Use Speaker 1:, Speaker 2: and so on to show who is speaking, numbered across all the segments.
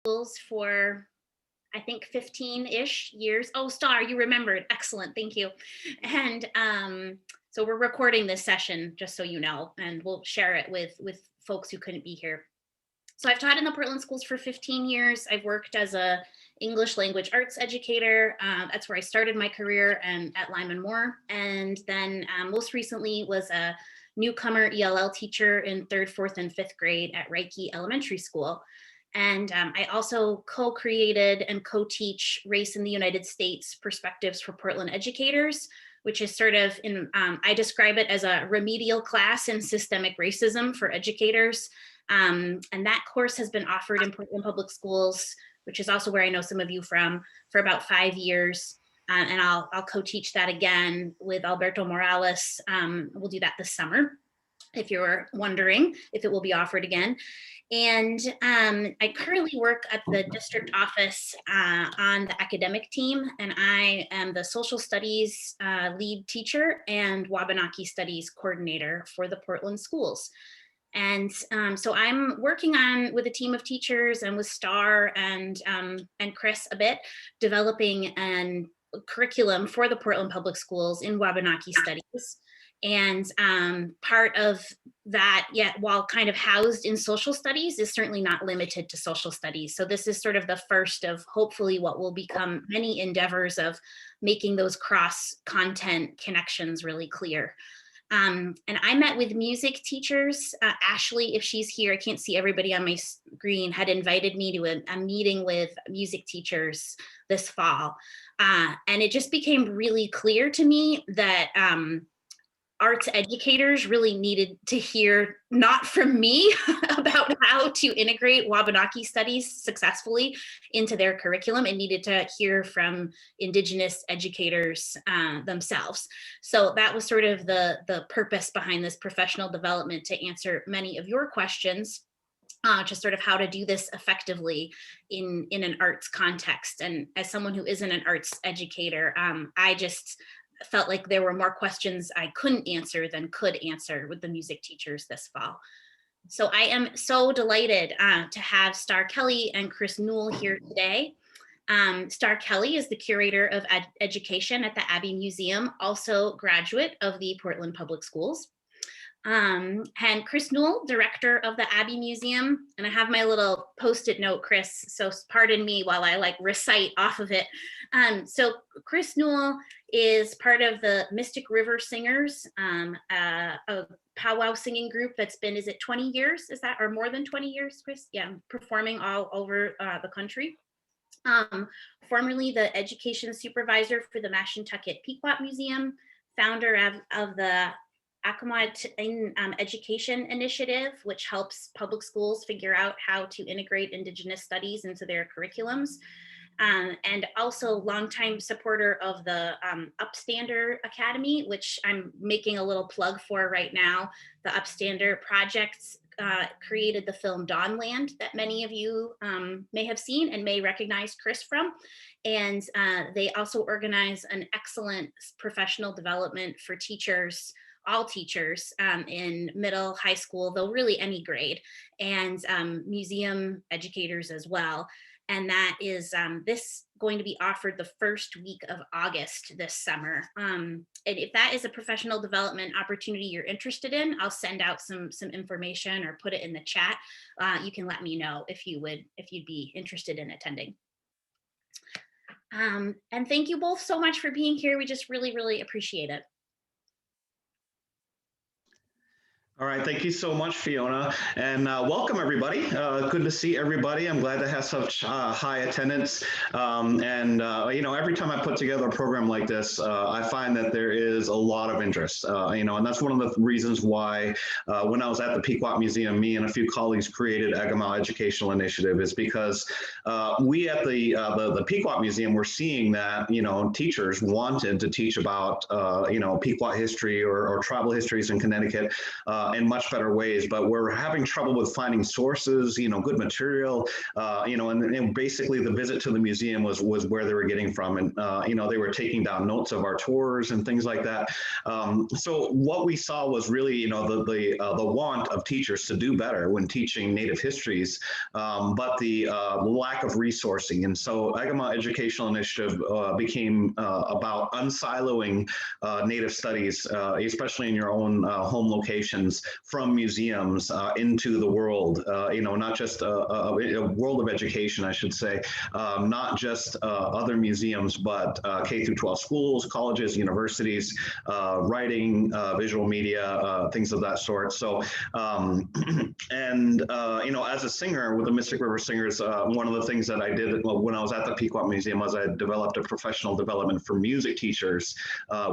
Speaker 1: schools for, I think, 15-ish years. Oh, Star, you remembered. Excellent. Thank you. And so we're recording this session, just so you know, and we'll share it with folks who couldn't be here. So I've taught in the Portland schools for 15 years. I've worked as a English language arts educator. That's where I started my career, and at Lyman Moore. And then most recently was a newcomer ELL teacher in 3rd, 4th, and 5th grade at Reiki Elementary School. And I also co-created and co-teach Race in the United States Perspectives for Portland Educators, which is sort of, I describe it as a remedial class in systemic racism for educators. And that course has been offered in Portland Public Schools, which is also where I know some of you from, for about 5 years. And I'll co-teach that again with Alberto Morales. We'll do that this summer, if you're wondering if it will be offered again. And I currently work at the district office on the academic team, and I am the social studies lead teacher and Wabanaki Studies coordinator for the Portland schools. And so I'm working on, with a team of teachers and with Star and Chris a bit, developing a curriculum for the Portland Public Schools in Wabanaki Studies. And part of that, yet while kind of housed in social studies, is certainly not limited to social studies. So this is sort of the first of hopefully what will become many endeavors of making those cross-content connections really clear. And I met with music teachers. Ashley, if she's here, I can't see everybody on my screen, had invited me to a meeting with music teachers this fall. And it just became really clear to me that arts educators really needed to hear, not from me, about how to integrate Wabanaki studies successfully into their curriculum, and needed to hear from Indigenous educators themselves. So that was sort of the purpose behind this professional development, to answer many of your questions, just sort of how to do this effectively in an arts context. And as someone who isn't an arts educator, I just felt like there were more questions I couldn't answer than could answer with the music teachers this fall. So I am so delighted to have Star Kelly and Chris Newell here today. Star Kelly is the curator of education at the Abbe Museum, also graduate of the Portland Public Schools. And Chris Newell, director of the Abbe Museum. And I have my little Post-it note, Chris, so pardon me while I like recite off of it. So Chris Newell is part of the Mystic River Singers, a powwow singing group that's been, is it 20 years? Is that, or more than 20 years, Chris? Yeah, performing all over the country. Formerly the education supervisor for the Mashantucket Pequot Museum, founder of the Akamai Education Initiative, which helps public schools figure out how to integrate Indigenous studies into their curriculums. And also longtime supporter of the Upstander Academy, which I'm making a little plug for right now. The Upstander projects created the film Dawnland that many of you may have seen and may recognize Chris from. And they also organize an excellent professional development for teachers, all teachers in middle, high school, though really any grade, and museum educators as well. And that is this going to be offered the first week of August this summer. And if that is a professional development opportunity you're interested in, I'll send out some information or put it in the chat. You can let me know if you'd be interested in attending. And thank you both so much for being here. We just really, really appreciate it.
Speaker 2: All right, thank you so much, Fiona, and welcome everybody. Good to see everybody. I'm glad to have such high attendance. You know, every time I put together a program like this, I find that there is a lot of interest. You know, and that's one of the reasons why when I was at the Pequot Museum, me and a few colleagues created Agama Educational Initiative, is because we at the Pequot Museum were seeing that, you know, teachers wanted to teach about, you know, Pequot history or tribal histories in Connecticut. in much better ways, but we're having trouble with finding sources, good material, and basically the visit to the museum was where they were getting from. And, they were taking down notes of our tours and things like that. So what we saw was really, the want of teachers to do better when teaching Native histories, but the lack of resourcing. And so Agama Educational Initiative became about unsiloing Native studies, especially in your own home locations, from museums into the world, not just a world of education, I should say, not just other museums, but K through 12 schools, colleges, universities, writing, visual media, things of that sort. So, as a singer with the Mystic River Singers, one of the things that I did when I was at the Pequot Museum was I developed a professional development for music teachers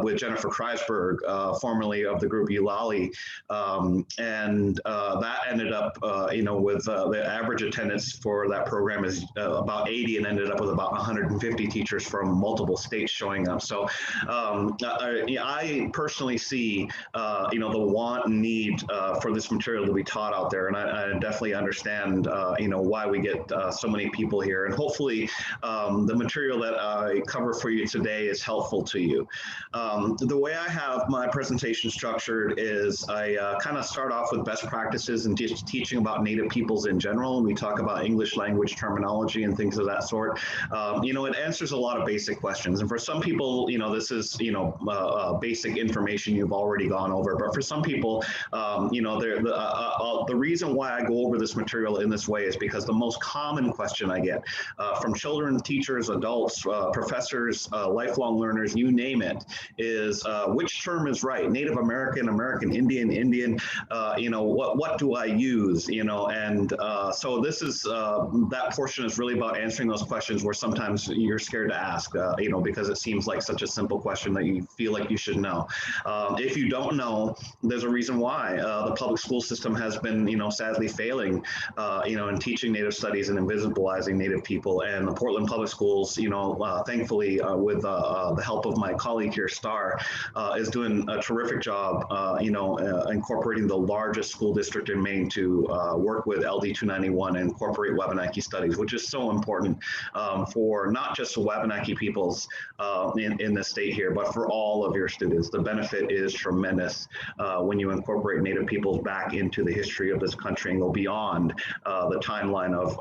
Speaker 2: with Jennifer Kreisberg, formerly of the group Eulali. That ended up, with the average attendance for that program is about 80 and ended up with about 150 teachers from multiple states showing up. So I personally see, the want and need for this material to be taught out there. And I definitely understand, why we get so many people here. And hopefully the material that I cover for you today is helpful to you. The way I have my presentation structured is I kind of start off with best practices and just teaching about Native peoples in general. And we talk about English language terminology and things of that sort. It answers a lot of basic questions. And for some people, this is, basic information you've already gone over. But for some people, the reason why I go over this material in this way is because the most common question I get from children, teachers, adults, professors, lifelong learners, you name it, is which term is right? Native American, American Indian, what do I use? So this is, that portion is really about answering those questions where sometimes you're scared to ask, because it seems like such a simple question that you feel like you should know. If you don't know, there's a reason why. The public school system has been, sadly failing, in teaching Native studies and invisibilizing Native people. And the Portland Public Schools, thankfully, with the help of my colleague here, Star, is doing a terrific job, incorporating the largest school district in Maine to work with LD 291 and incorporate Wabanaki Studies, which is so important for not just the Wabanaki peoples in the state here, but for all of your students. The benefit is tremendous when you incorporate Native peoples back into the history of this country and go beyond the timeline of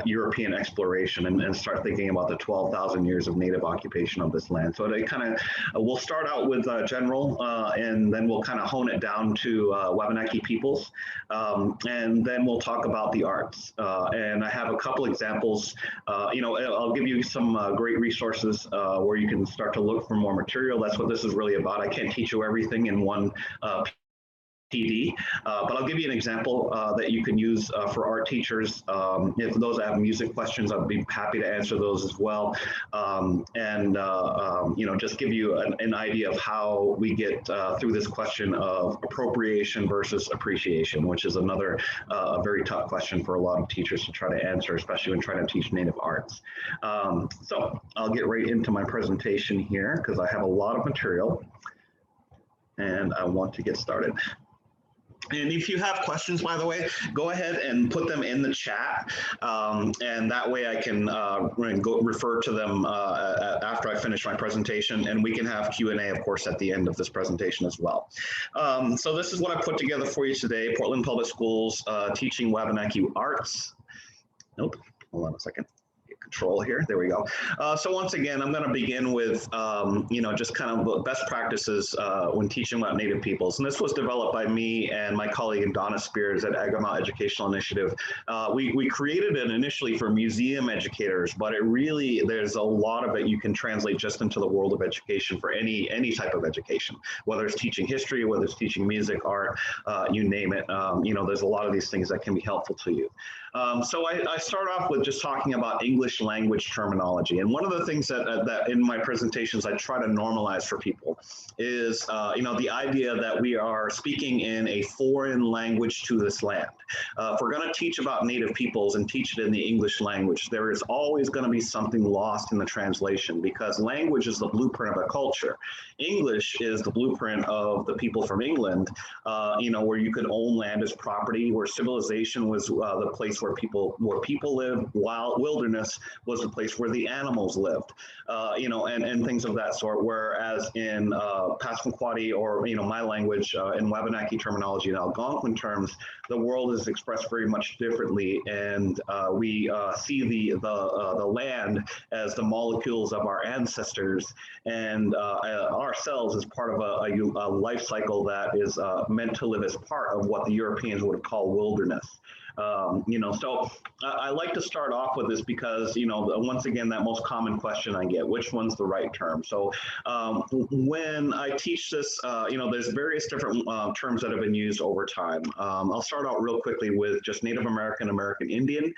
Speaker 2: European exploration and start thinking about the 12,000 years of Native occupation of this land. So they kind of, we'll start out with general and then we'll kind of hone it down to Wabanaki peoples. And then we'll talk about the arts. And I have a couple examples. I'll give you some great resources where you can start to look for more material. That's what this is really about. I can't teach you everything in one PD, but I'll give you an example that you can use for art teachers. If those have music questions, I'd be happy to answer those as well. Just give you an idea of how we get through this question of appropriation versus appreciation, which is another very tough question for a lot of teachers to try to answer, especially when trying to teach Native arts. So I'll get right into my presentation here because I have a lot of material and I want to get started. And if you have questions, by the way, go ahead and put them in the chat. And that way I can go refer to them after I finish my presentation. And we can have Q&A, of course, at the end of this presentation as well. So this is what I put together for you today. Portland Public Schools teaching Wabanaki arts. Nope, hold on a second. Control here. There we go. So once again, I'm going to begin with, just kind of best practices when teaching about Native peoples. And this was developed by me and my colleague Donna Spears at Agama Educational Initiative. We created it initially for museum educators, but there's a lot of it you can translate just into the world of education for any type of education, whether it's teaching history, whether it's teaching music, art, you name it. There's a lot of these things that can be helpful to you. So I start off with just talking about English language terminology. And one of the things that in my presentations I try to normalize for people is, the idea that we are speaking in a foreign language to this land. If we're going to teach about Native peoples and teach it in the English language, there is always going to be something lost in the translation, because language is the blueprint of a culture. English is the blueprint of the people from England, where you could own land as property, where civilization was the place where people lived, while wilderness was the place where the animals lived, and things of that sort. Whereas in Passamaquoddy, or my language, in Wabanaki terminology and Algonquin terms, the world is expressed very much differently, and we see the land as the molecules of our ancestors, and ourselves as part of a life cycle that is meant to live as part of what the Europeans would call wilderness. So I like to start off with this because, once again, that most common question I get, which one's the right term? So when I teach this, there's various different terms that have been used over time. I'll start out real quickly with just Native American, American Indian.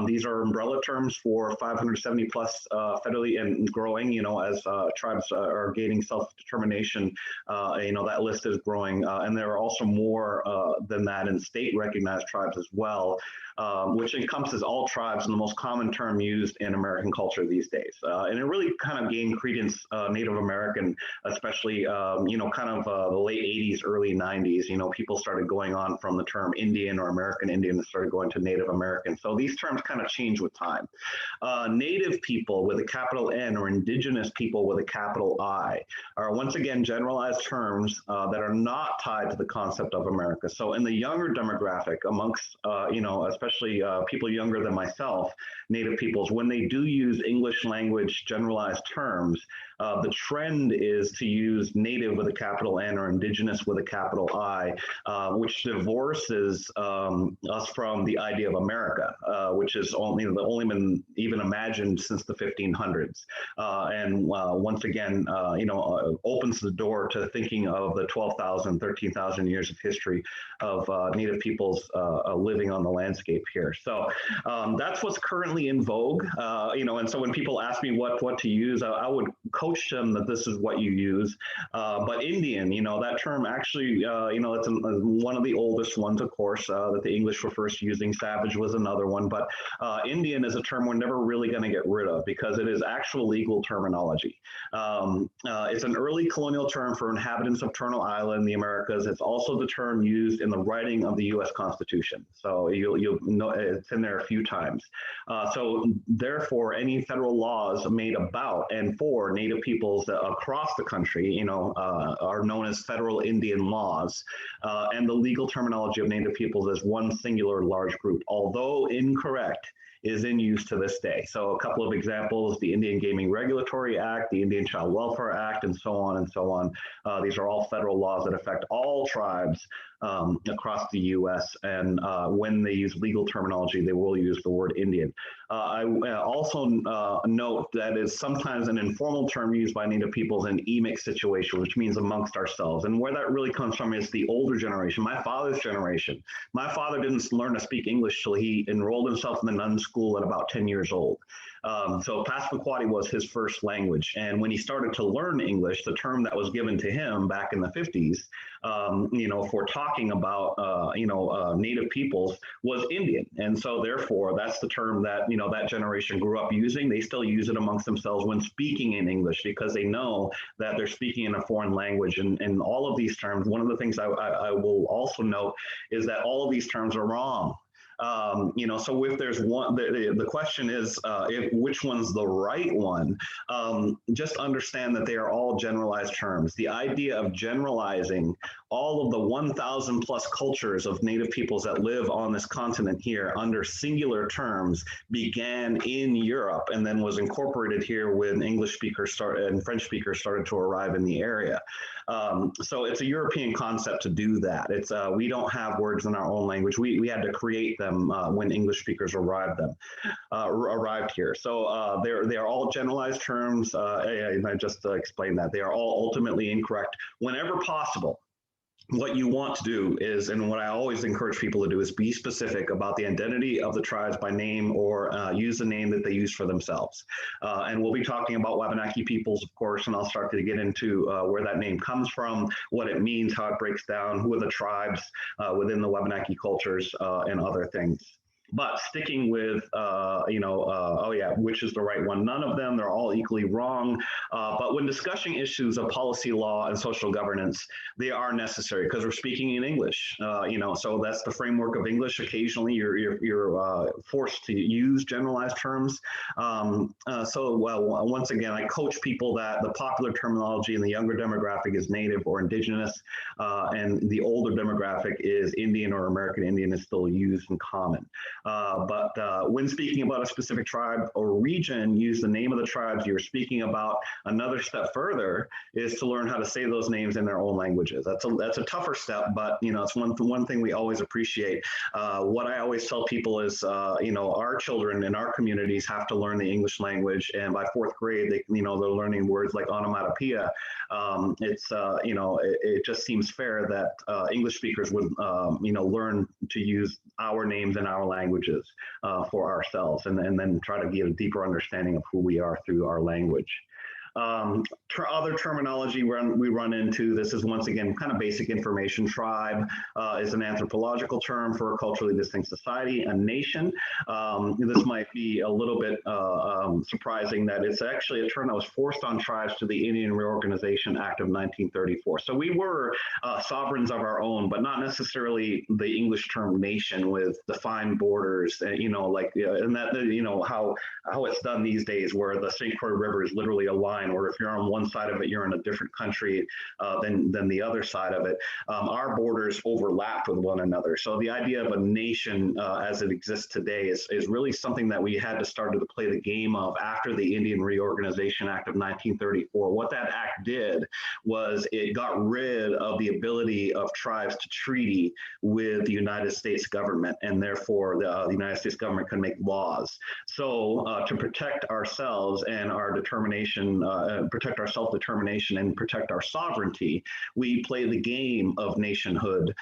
Speaker 2: These are umbrella terms for 570 plus federally and growing, as tribes are gaining self-determination. That list is growing. And there are also more than that in state recognized tribes as well. Which encompasses all tribes, and the most common term used in American culture these days. And it really kind of gained credence Native American, especially, the late 80s, early 90s. People started going on from the term Indian or American Indian and started going to Native American. So these terms kind of change with time. Native people with a capital N or Indigenous people with a capital I are once again generalized terms that are not tied to the concept of America. So in the younger demographic, amongst especially people younger than myself, Native peoples, when they do use English language generalized terms, the trend is to use Native with a capital N or Indigenous with a capital I, which divorces us from the idea of America, which has only been even imagined since the 1500s. And once again, opens the door to thinking of the 12,000, 13,000 years of history of Native peoples living on the landscape here. So that's what's currently in vogue, and so when people ask me what to use, I would coach them that this is what you use. But Indian, that term actually, it's one of the oldest ones, of course, that the English were first using. Savage was another one, but Indian is a term we're never really going to get rid of because it is actual legal terminology. It's an early colonial term for inhabitants of Turtle Island, the Americas. It's also the term used in the writing of the U.S. Constitution. So you'll know it's in there a few times. So therefore, any federal laws made about and for Native peoples across the country, are known as federal Indian laws, and the legal terminology of Native peoples as one singular large group, although incorrect, is in use to this day. So a couple of examples: the Indian Gaming Regulatory Act, the Indian Child Welfare Act, and so on and so on. These are all federal laws that affect all tribes across the U.S. And when they use legal terminology, they will use the word Indian. I also note that is sometimes an informal term used by Native peoples in emic situation, which means amongst ourselves. And where that really comes from is the older generation, my father's generation. My father didn't learn to speak English till he enrolled himself in the nun school at about 10 years old. So Passamaquoddy was his first language. And when he started to learn English, the term that was given to him back in the 50s, for talking about, Native peoples was Indian. And so therefore, that's the term that, that generation grew up using. They still use it amongst themselves when speaking in English because they know that they're speaking in a foreign language. And all of these terms, one of the things I will also note is that all of these terms are wrong. So if there's one, the question is which one's the right one. Just understand that they are all generalized terms. The idea of generalizing all of the 1,000 plus cultures of Native peoples that live on this continent here under singular terms began in Europe and then was incorporated here when English speakers and French speakers started to arrive in the area. So it's a European concept to do that. It's we don't have words in our own language. We had to create them when English speakers arrived here. So they are all generalized terms, and I just explained that. They are all ultimately incorrect whenever possible. what you want to do is, and what I always encourage people to do, is be specific about the identity of the tribes by name, or use the name that they use for themselves. And we'll be talking about Wabanaki peoples, of course, and I'll start to get into where that name comes from, what it means, how it breaks down, who are the tribes within the Wabanaki cultures, and other things. But sticking with, oh yeah, which is the right one? None of them, they're all equally wrong. But when discussing issues of policy, law, and social governance, they are necessary because we're speaking in English. So that's the framework of English. Occasionally, you're forced to use generalized terms. Once again, I coach people that the popular terminology in the younger demographic is Native or Indigenous, and the older demographic is Indian or American Indian is still used in common. But when speaking about a specific tribe or region, use the name of the tribes you're speaking about. Another step further is to learn how to say those names in their own languages. That's a tougher step, but it's one thing we always appreciate. What I always tell people is, our children in our communities have to learn the English language, and by fourth grade, they're learning words like onomatopoeia. It just seems fair that English speakers would, learn to use our names and our languages for ourselves, and then try to get a deeper understanding of who we are through our language. Other terminology we run into, this is once again kind of basic information. Tribe is an anthropological term for a culturally distinct society. A nation, this might be a little bit surprising that it's actually a term that was forced on tribes to the Indian Reorganization Act of 1934. So we were sovereigns of our own, but not necessarily the English term nation with defined borders, and how it's done these days, where the St. Croix River is literally a line, or if you're on one side of it, you're in a different country than the other side of it. Our borders overlap with one another. So the idea of a nation as it exists today is really something that we had to start to play the game of after the Indian Reorganization Act of 1934. What that act did was it got rid of the ability of tribes to treaty with the United States government, and therefore the United States government can make laws. So to protect ourselves and our determination, protect our self-determination and protect our sovereignty, we play the game of nationhood,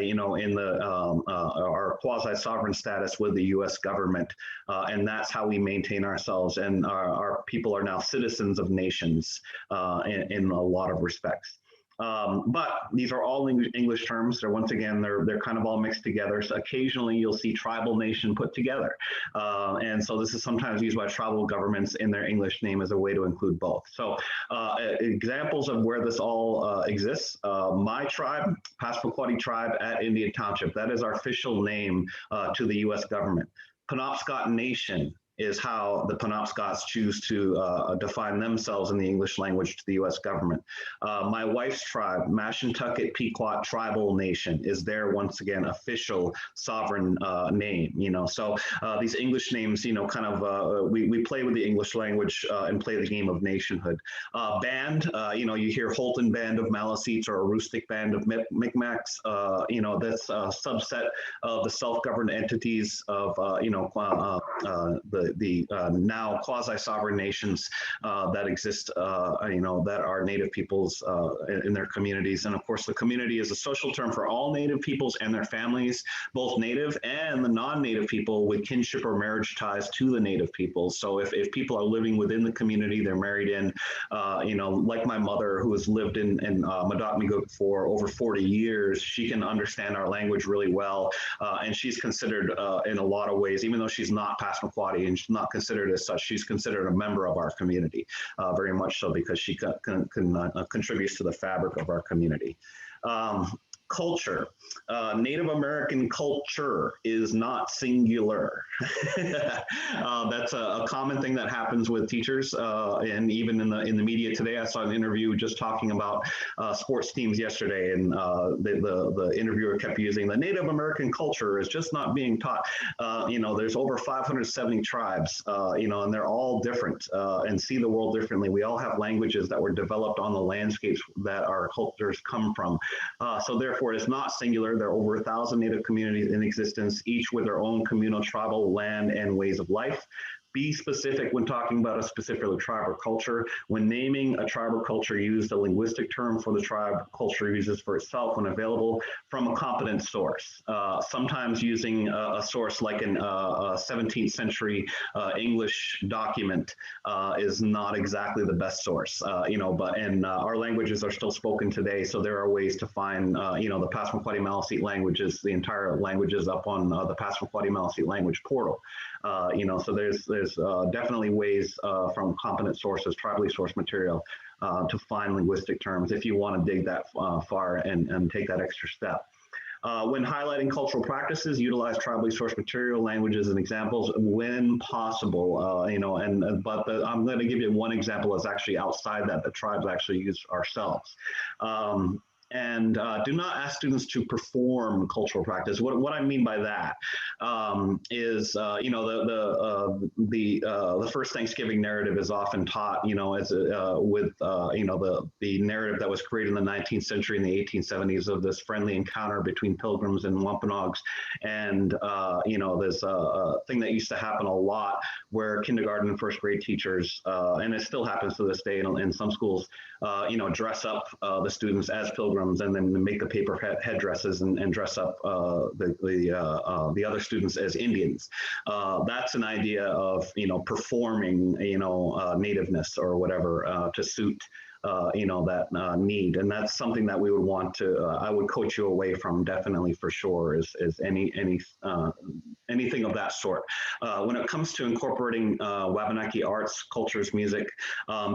Speaker 2: in our quasi-sovereign status with the U.S. government, and that's how we maintain ourselves. And our people are now citizens of nations in a lot of respects. But these are all English terms. They're they're kind of all mixed together. So occasionally you'll see tribal nation put together. And so this is sometimes used by tribal governments in their English name as a way to include both. So examples of where this all exists. My tribe, Passamaquoddy tribe at Indian Township, that is our official name to the U.S. government. Penobscot Nation is how the Penobscots choose to define themselves in the English language to the U.S. government. My wife's tribe, Mashantucket Pequot Tribal Nation, is their, once again, official sovereign name. So these English names, we play with the English language and play the game of nationhood. Band, you hear Holton Band of Maliseets or a Aroostook Band of Micmacs. That's a subset of the self-governed entities of the now quasi-sovereign nations that exist, that are Native peoples in their communities. And of course, the community is a social term for all Native peoples and their families, both Native and the non-Native people with kinship or marriage ties to the Native peoples. So if people are living within the community, they're married in, like my mother, who has lived in Madotmiguk for over 40 years, she can understand our language really well. And she's considered in a lot of ways, even though she's not Passamaquoddy and she's not considered as such, she's considered a member of our community, very much so, because she contributes to the fabric of our community. Culture. Native American culture is not singular. That's a common thing that happens with teachers, and even in the media today. I saw an interview just talking about sports teams yesterday, and the interviewer kept using the Native American culture is just not being taught. There's over 570 tribes, and they're all different and see the world differently. We all have languages that were developed on the landscapes that our cultures come from. So therefore, it's not singular. There are over 1,000 Native communities in existence, each with their own communal, tribal land and ways of life. Be specific when talking about a specific tribe or culture. When naming a tribe or culture, use the linguistic term for the tribe culture uses for itself when available from a competent source. Sometimes using a source like a 17th century English document is not exactly the best source, but our languages are still spoken today, so there are ways to find, the Passamaquoddy Maliseet languages, the entire languages up on the Passamaquoddy Maliseet language portal. So there's definitely ways from competent sources, tribally sourced material, to find linguistic terms if you want to dig that far and take that extra step. When highlighting cultural practices, utilize tribally sourced material, languages, and examples when possible. But I'm going to give you one example that's actually outside that the tribes actually use ourselves. And do not ask students to perform cultural practice. What I mean by that is, the first Thanksgiving narrative is often taught, as with the narrative that was created in the 19th century and the 1870s of this friendly encounter between Pilgrims and Wampanoags, and there's a thing that used to happen a lot where kindergarten and first grade teachers, and it still happens to this day in some schools, dress up the students as pilgrims and then make the paper headdresses and dress up the other students as Indians. That's an idea of performing nativeness or whatever to suit that need, and that's something that we would want to. I would coach you away from, definitely, for sure. Is anything of that sort. When it comes to incorporating Wabanaki arts, cultures, music,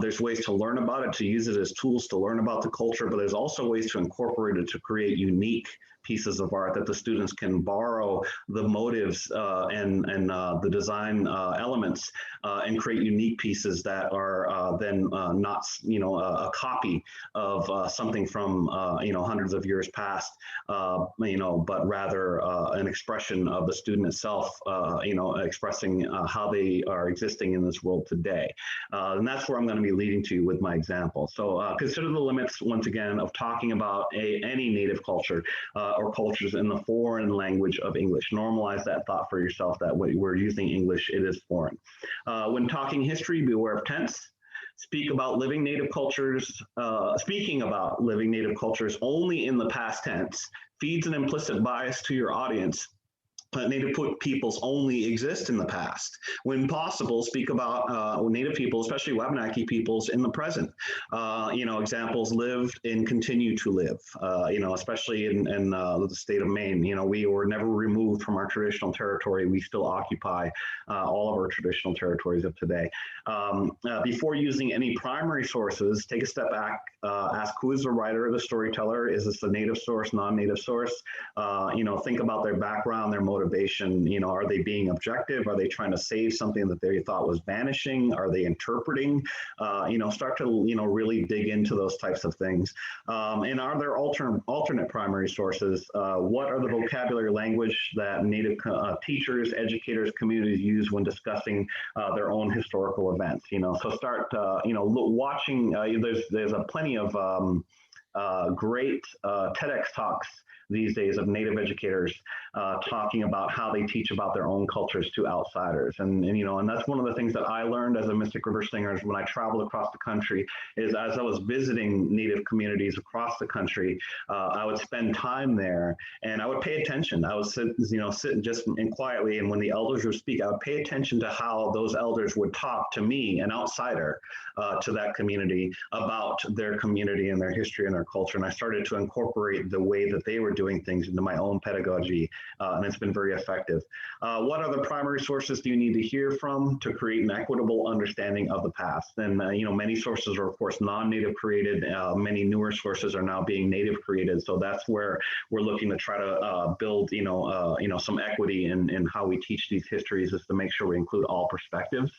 Speaker 2: there's ways to learn about it, to use it as tools to learn about the culture, but there's also ways to incorporate it to create unique pieces of art that the students can borrow the motives and the design elements and create unique pieces that are then not a copy of something from hundreds of years past, but rather an expression of the student itself, expressing how they are existing in this world today. And that's where I'm going to be leading to with my example. So consider the limits, once again, of talking about any native culture or cultures in the foreign language of English. Normalize that thought for yourself that when we're using English, it is foreign. When talking history, beware of tense. Speaking about living native cultures only in the past tense feeds an implicit bias to your audience. Native peoples only exist in the past. When possible, speak about Native people, especially Wabanaki peoples, in the present. Examples: lived and continue to live, especially in the state of Maine. We were never removed from our traditional territory. We still occupy all of our traditional territories of today. Before using any primary sources, take a step back, ask who is the writer or the storyteller. Is this a native source, non-native source? Think about their background, their motivation. Are they being objective? Are they trying to save something that they thought was vanishing? Are they interpreting? Start to really dig into those types of things. And are there alternate primary sources? What are the vocabulary language that Native teachers, educators, communities use when discussing their own historical events? So start watching. There's a plenty of great TEDx talks these days of Native educators talking about how they teach about their own cultures to outsiders. And that's one of the things that I learned as a Mystic River Singer when I traveled across the country, is as I was visiting Native communities across the country, I would spend time there and I would pay attention. I would sit just and quietly, and when the elders would speak, I would pay attention to how those elders would talk to me, an outsider, to that community, about their community and their history and their culture. And I started to incorporate the way that they were doing things into my own pedagogy, and it's been very effective. What other primary sources do you need to hear from to create an equitable understanding of the past? And many sources are, of course, non-native created. Many newer sources are now being native created. So that's where we're looking to try to build, some equity in how we teach these histories, is to make sure we include all perspectives.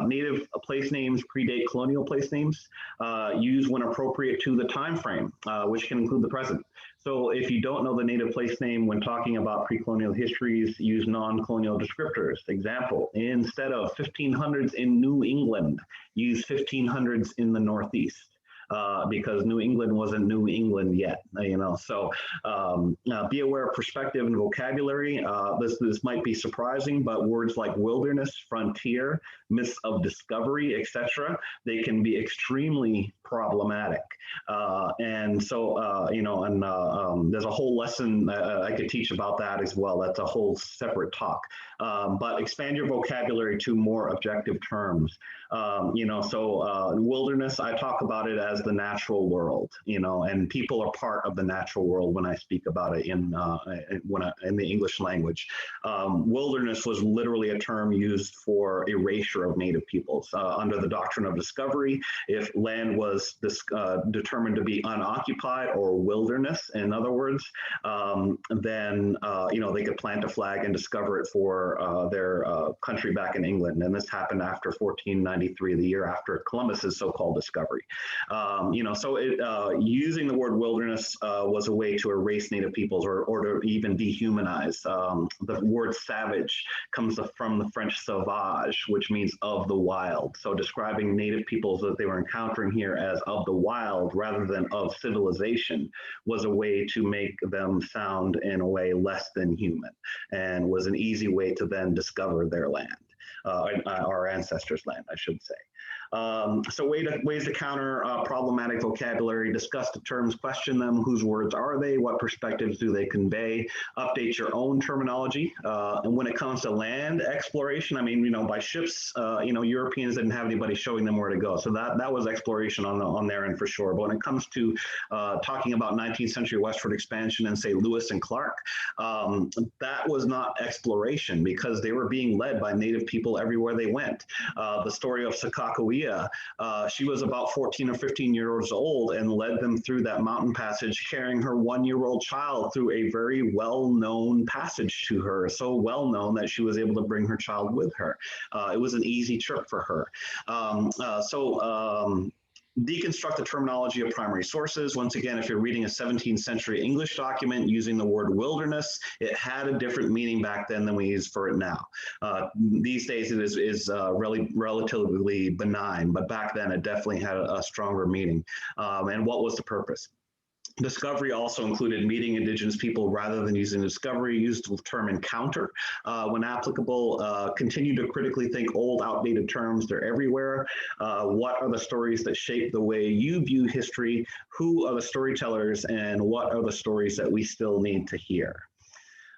Speaker 2: Native place names predate colonial place names. Use when appropriate to the time frame, which can include the present. So if you don't know the native place name when talking about pre-colonial histories, use non-colonial descriptors. Example: instead of 1500s in New England, use 1500s in the Northeast. because New England wasn't New England yet, So be aware of perspective and vocabulary. This might be surprising, but words like wilderness, frontier, myths of discovery, etc., they can be extremely problematic. And so, there's a whole lesson I could teach about that as well. That's a whole separate talk. But expand your vocabulary to more objective terms. Wilderness, I talk about it as the natural world, and people are part of the natural world when I speak about it in the English language. Wilderness was literally a term used for erasure of native peoples. Under the doctrine of discovery, if land was determined to be unoccupied or wilderness, in other words, then they could plant a flag and discover it for their country back in England. And this happened after 1493, the year after Columbus's so-called discovery. Using the word wilderness was a way to erase native peoples or to even dehumanize. The word savage comes from the French sauvage, which means of the wild. So describing native peoples that they were encountering here as of the wild rather than of civilization was a way to make them sound in a way less than human, and was an easy way to then discover their land, our ancestors' land, I should say. Ways to counter problematic vocabulary: discuss the terms, question them. Whose words are they? What perspectives do they convey? Update your own terminology. And when it comes to land exploration, by ships, Europeans didn't have anybody showing them where to go. So that was exploration on their end for sure. But when it comes to talking about 19th century westward expansion and say Lewis and Clark, that was not exploration because they were being led by native people everywhere they went. The story of Sakakawea, she was about 14 or 15 years old and led them through that mountain passage, carrying her 1-year-old child through a very well-known passage to her, so well-known that she was able to bring her child with her. It was an easy trip for her. Deconstruct the terminology of primary sources. Once again, if you're reading a 17th century English document using the word wilderness, it had a different meaning back then than we use for it now. These days it is really relatively benign, but back then it definitely had a stronger meaning. And what was the purpose? Discovery also included meeting Indigenous people rather than using discovery. Used the term encounter when applicable. Continue to critically think old, outdated terms. They're everywhere. What are the stories that shape the way you view history? Who are the storytellers, and what are the stories that we still need to hear?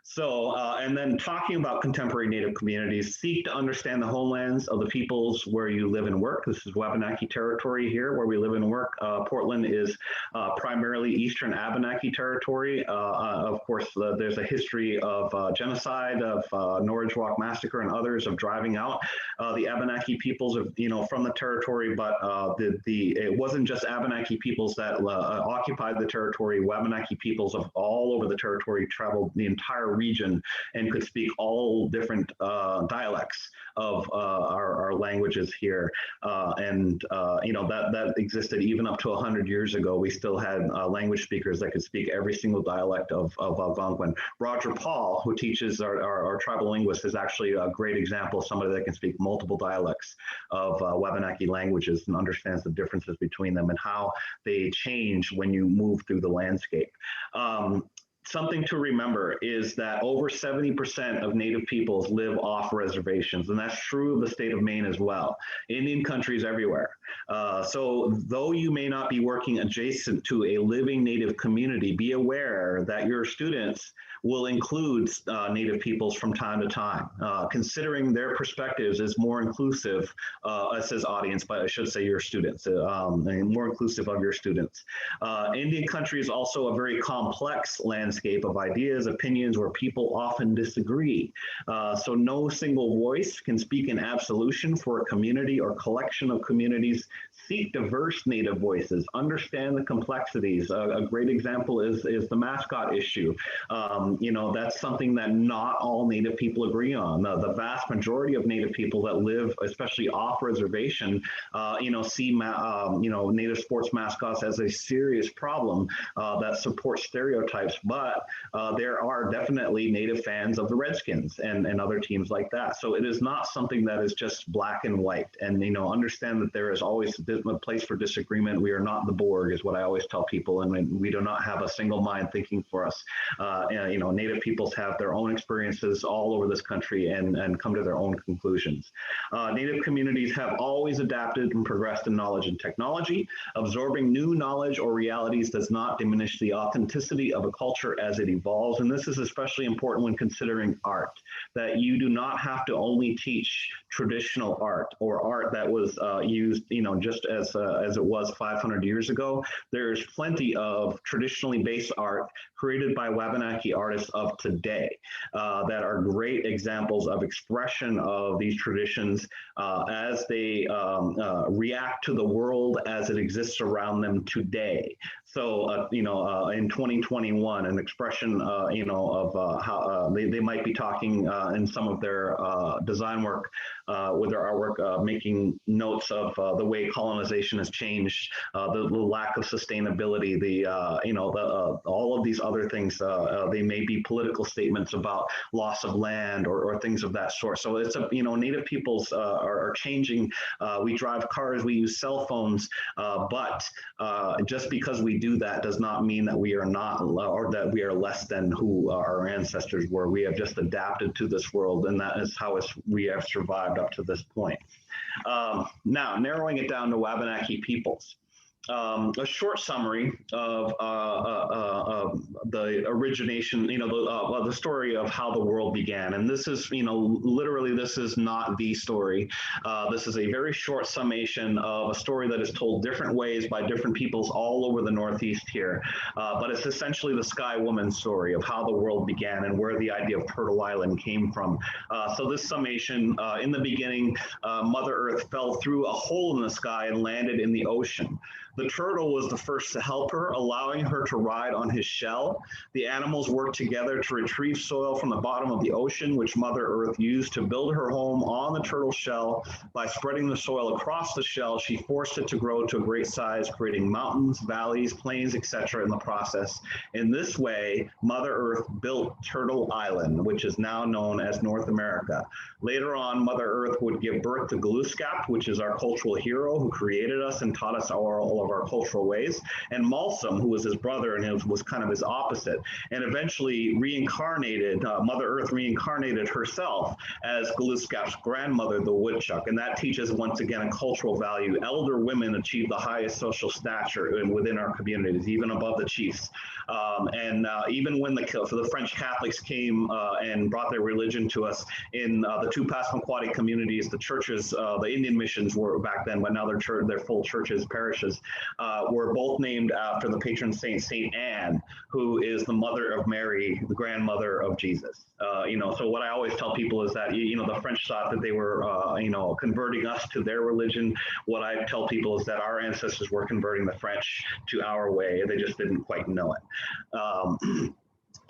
Speaker 2: So, and then talking about contemporary Native communities, seek to understand the homelands of the peoples where you live and work. This is Wabanaki Territory here, where we live and work. Portland is primarily Eastern Abenaki Territory. Of course, there's a history of genocide, of Norridge Walk Massacre, and others of driving out the Abenaki peoples of, from the territory. But it wasn't just Abenaki peoples that occupied the territory. Wabanaki peoples of all over the territory traveled the entire region and could speak all different dialects of our languages here. That existed even up to 100 years ago. We still had language speakers that could speak every single dialect of Algonquin. Roger Paul, who teaches our tribal linguists, is actually a great example of somebody that can speak multiple dialects of Wabanaki languages and understands the differences between them and how they change when you move through the landscape. Something to remember is that over 70% of Native peoples live off reservations, and that's true of the state of Maine as well. Indian countries everywhere. So though you may not be working adjacent to a living Native community, be aware that your students will include Native peoples from time to time. Considering their perspectives is more inclusive, it says audience, but I should say your students, and more inclusive of your students. Indian country is also a very complex landscape of ideas, opinions, where people often disagree. So no single voice can speak in absolution for a community or collection of communities. Seek diverse Native voices, understand the complexities. A great example is the mascot issue. That's something that not all Native people agree on. The vast majority of Native people that live, especially off reservation, see Native sports mascots as a serious problem that supports stereotypes. But but there are definitely Native fans of the Redskins and other teams like that. So it is not something that is just black and white. And, understand that there is always a place for disagreement. We are not the Borg, is what I always tell people. And we do not have a single mind thinking for us. Native peoples have their own experiences all over this country and come to their own conclusions. Native communities have always adapted and progressed in knowledge and technology. Absorbing new knowledge or realities does not diminish the authenticity of a culture as it evolves. And this is especially important when considering art, that you do not have to only teach traditional art or art that was used, just as it was 500 years ago. There's plenty of traditionally based art created by Wabanaki artists of today that are great examples of expression of these traditions as they react to the world as it exists around them today. So, in 2021, an expression, of how they might be talking in some of their design work with their artwork, making notes of the way colonization has changed, the lack of sustainability, all of these other things. They may be political statements about loss of land or things of that sort. So it's Native peoples are changing. We drive cars, we use cell phones, but just because we do that does not mean that we are not, or that we are less than who our ancestors were. We have just adapted to this world, and that is how we have survived up to this point. Now, narrowing it down to Wabanaki peoples. A short summary of the origination, the story of how the world began. And this is, literally, this is not the story. This is a very short summation of a story that is told different ways by different peoples all over the Northeast here. But it's essentially the Sky Woman story of how the world began and where the idea of Turtle Island came from. So this summation, in the beginning, Mother Earth fell through a hole in the sky and landed in the ocean. The turtle was the first to help her, allowing her to ride on his shell. The animals worked together to retrieve soil from the bottom of the ocean, which Mother Earth used to build her home on the turtle shell. By spreading the soil across the shell, she forced it to grow to a great size, creating mountains, valleys, plains, etc. in the process. In this way, Mother Earth built Turtle Island, which is now known as North America. Later on, Mother Earth would give birth to Glooskap, which is our cultural hero who created us and taught us all of our cultural ways, and Malsum, who was his brother and was kind of his opposite, and eventually reincarnated, Mother Earth reincarnated herself as Glooskap's grandmother, the woodchuck. And that teaches, once again, a cultural value. Elder women achieve the highest social stature within our communities, even above the chiefs. Even when the French Catholics came and brought their religion to us in the two Passamaquoddy communities, the churches, the Indian missions were back then, but now they're full churches, parishes, were both named after the patron saint, Saint Anne, who is the mother of Mary, the grandmother of Jesus. So what I always tell people is that, the French thought that they were, converting us to their religion. What I tell people is that our ancestors were converting the French to our way. They just didn't quite know it.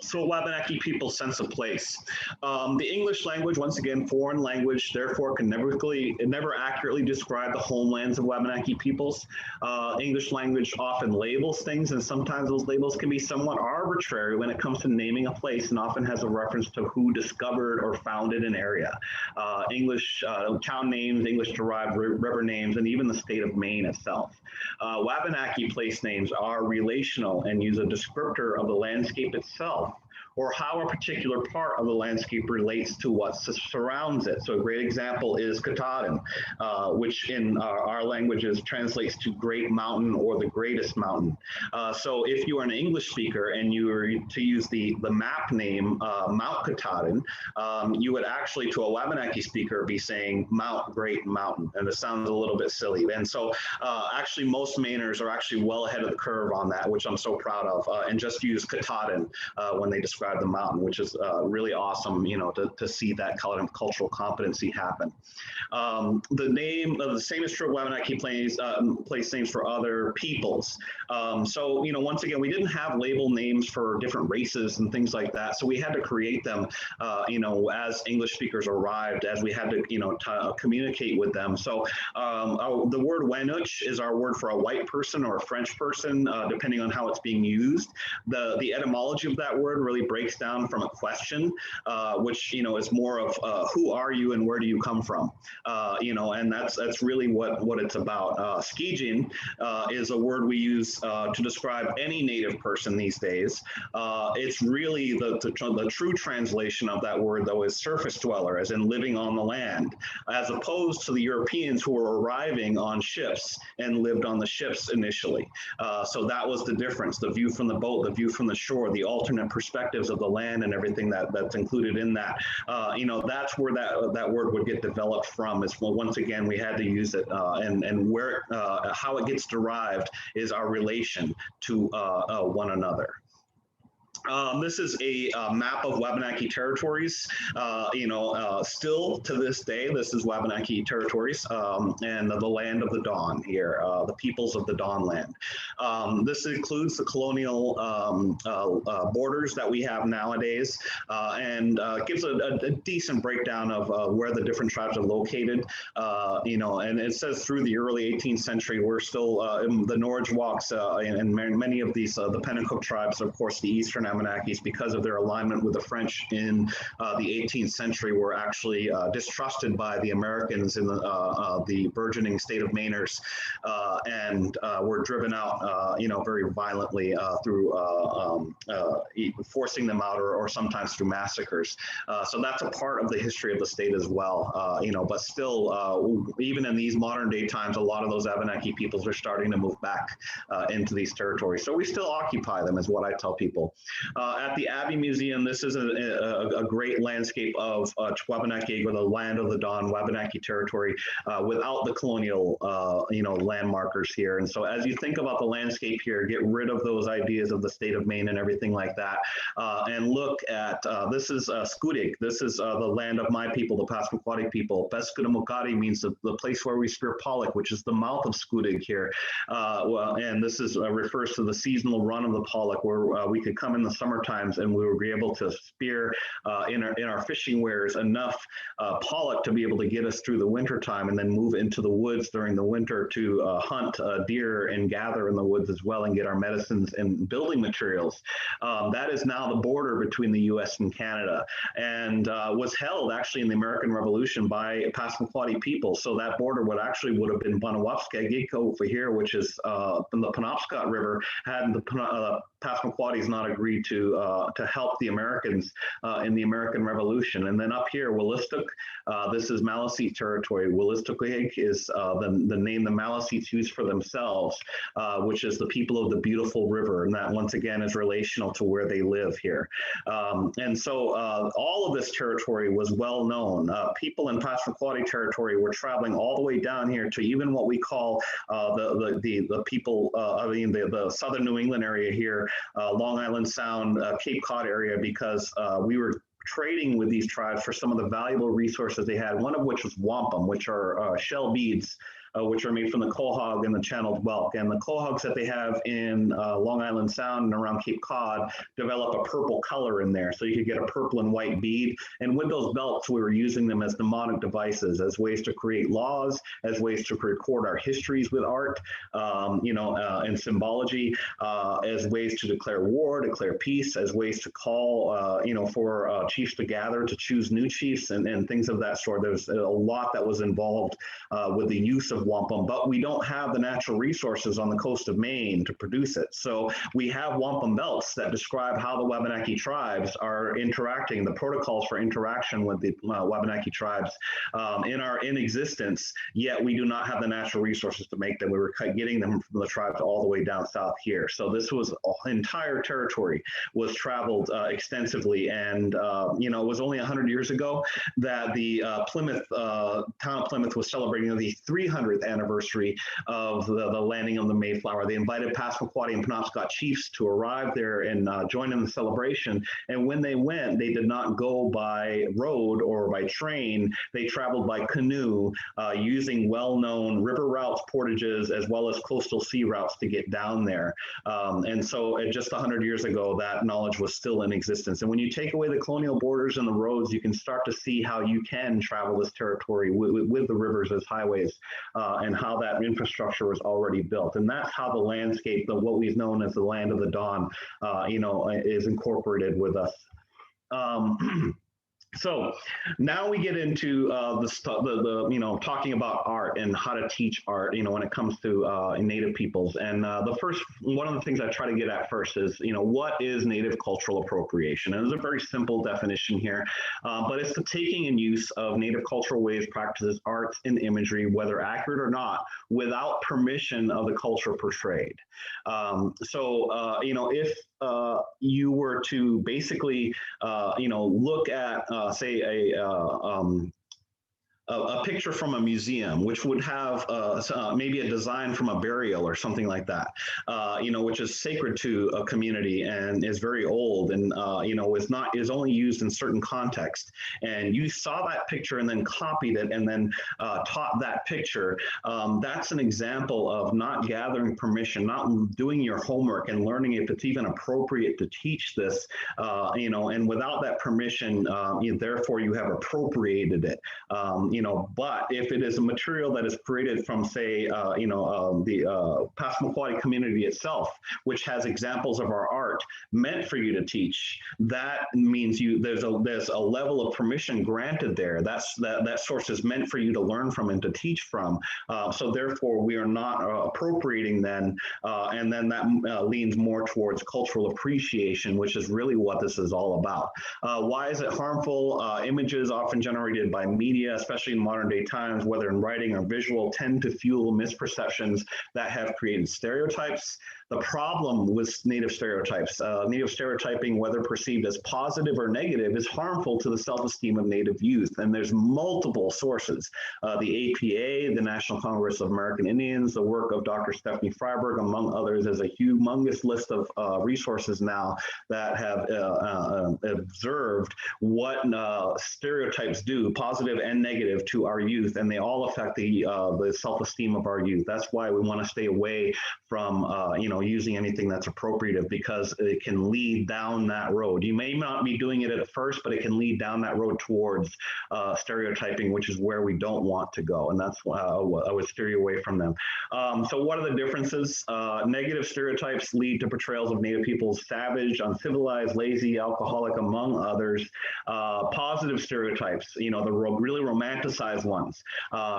Speaker 2: So Wabanaki people's sense of place. The English language, once again, foreign language, therefore can never accurately describe the homelands of Wabanaki peoples. English language often labels things, and sometimes those labels can be somewhat arbitrary when it comes to naming a place, and often has a reference to who discovered or founded an area. English town names, English-derived river names, and even the state of Maine itself. Wabanaki place names are relational and use a descriptor of the landscape itself, or how a particular part of the landscape relates to what surrounds it. So a great example is Katahdin, which in our languages translates to great mountain or the greatest mountain. So if you are an English speaker and you were to use the map name Mount Katahdin, you would actually, to a Wabanaki speaker, be saying Mount Great Mountain, and it sounds a little bit silly. And so actually most Mainers are actually well ahead of the curve on that, which I'm so proud of, and just use Katahdin when they describe describe the mountain, which is really awesome, to see that kind of cultural competency happen. The name of the same is true of Wabanaki place names for other peoples. So, once again, we didn't have label names for different races and things like that. So we had to create them, as English speakers arrived, as we had to, communicate with them. So the word Wenuch is our word for a white person or a French person, depending on how it's being used. The etymology of that word really breaks down from a question, which, is more of who are you and where do you come from? And that's really what it's about. Skijin is a word we use to describe any native person these days. It's really the true translation of that word, though, is surface dweller, as in living on the land, as opposed to the Europeans who were arriving on ships and lived on the ships initially. So that was the difference: the view from the boat, the view from the shore, the alternate perspectives of the land, and everything that's included in that. That's where that word would get developed from. Is, well, once again, we had to use it, and where how it gets derived is our relation to one another. This is a map of Wabanaki Territories. Still to this day, this is Wabanaki Territories, and the land of the Dawn here, the peoples of the Dawn land. This includes the colonial borders that we have nowadays, and gives a decent breakdown of where the different tribes are located. And it says through the early 18th century, we're still in the Norridgewocks and many of these, the Penobscot tribes, of course, the Eastern Abenakis, because of their alignment with the French in the 18th century, were actually distrusted by the Americans in the burgeoning state of Mainers, and were driven out, very violently through forcing them out, or sometimes through massacres. So that's a part of the history of the state as well. But still, even in these modern day times, a lot of those Abenaki peoples are starting to move back into these territories. So we still occupy them, is what I tell people. At the Abbe Museum, this is a great landscape of Wabanaki, or the land of the Dawn, Wabanaki Territory, without the colonial, landmarkers here. And so as you think about the landscape here, get rid of those ideas of the state of Maine and everything like that, and look at, this is Skudig. This is the land of my people, the Passamaquoddy people. Pescadamukari means the place where we spear pollock, which is the mouth of Skudig here. And this is refers to the seasonal run of the pollock, where we could come in the summer times and we would be able to spear in our fishing wares enough pollock to be able to get us through the winter time, and then move into the woods during the winter to hunt deer and gather in the woods as well, and get our medicines and building materials. That is now the border between the U.S. and Canada, and was held actually in the American Revolution by Passamaquoddy people. So that border would have been Bunawapska over here, which is from the Penobscot River, had the Passamaquoddies not agreed to help the Americans in the American Revolution. And then up here, Willistic, this is Maliseet territory. Willistic is the name the Maliseets use for themselves, which is the people of the beautiful river. And that once again is relational to where they live here. And so all of this territory was well known. People in Passamaquoddy territory were traveling all the way down here to even what we call the people, the southern New England area here, Long Island Sound, Cape Cod area, because we were trading with these tribes for some of the valuable resources they had, one of which was wampum, which are shell beads, which are made from the quahog and the channeled whelk. And the quahogs that they have in Long Island Sound and around Cape Cod develop a purple color in there. So you could get a purple and white bead. And with those belts, we were using them as mnemonic devices, as ways to create laws, as ways to record our histories with art, and symbology, as ways to declare war, declare peace, as ways to call, for chiefs to gather, to choose new chiefs, and things of that sort. There's a lot that was involved with the use of wampum, but we don't have the natural resources on the coast of Maine to produce it. So we have wampum belts that describe how the Wabanaki tribes are interacting, the protocols for interaction with the Wabanaki tribes in existence, yet we do not have the natural resources to make them. We were getting them from the tribes all the way down south here. So this was entire territory was traveled extensively, and it was only 100 years ago that the town of Plymouth was celebrating the 300th 300th anniversary of the landing of the Mayflower. They invited Passamaquoddy and Penobscot chiefs to arrive there and join in the celebration. And when they went, they did not go by road or by train. They traveled by canoe, using well-known river routes, portages, as well as coastal sea routes to get down there. And so just 100 years ago, that knowledge was still in existence. And when you take away the colonial borders and the roads, you can start to see how you can travel this territory with the rivers as highways, and how that infrastructure was already built. And that's how the landscape of what we've known as the land of the dawn, is incorporated with us. So now we get into talking about art and how to teach art, when it comes to Native peoples. And one of the things I try to get at first is, what is Native cultural appropriation? And there's a very simple definition here, but it's the taking and use of Native cultural ways, practices, arts, and imagery, whether accurate or not, without permission of the culture portrayed. If you were to basically, look at, say, a picture from a museum, which would have maybe a design from a burial or something like that, which is sacred to a community and is very old and, is only used in certain contexts. And you saw that picture and then copied it and then taught that picture. That's an example of not gathering permission, not doing your homework and learning if it's even appropriate to teach this, and without that permission, therefore you have appropriated it. But if it is a material that is created from, say, the Passamaquoddy community itself, which has examples of our art meant for you to teach, that means there's a level of permission granted there. That source is meant for you to learn from and to teach from. So therefore, we are not appropriating then, and then that leans more towards cultural appreciation, which is really what this is all about. Why is it harmful? Images often generated by media, especially in modern day times, whether in writing or visual, tend to fuel misperceptions that have created stereotypes. The problem with Native stereotypes, Native stereotyping, whether perceived as positive or negative, is harmful to the self-esteem of Native youth. And there's multiple sources. The APA, the National Congress of American Indians, the work of Dr. Stephanie Freiberg, among others, is a humongous list of resources now that have observed what stereotypes do, positive and negative, to our youth, and they all affect the self-esteem of our youth. That's why we want to stay away from using anything that's appropriative, because it can lead down that road. You may not be doing it at first, but it can lead down that road towards stereotyping, which is where we don't want to go, and that's why I would steer you away from them. So what are the differences? Negative stereotypes lead to portrayals of Native people as savage, uncivilized, lazy, alcoholic, among others. Positive stereotypes, the really romanticized ones,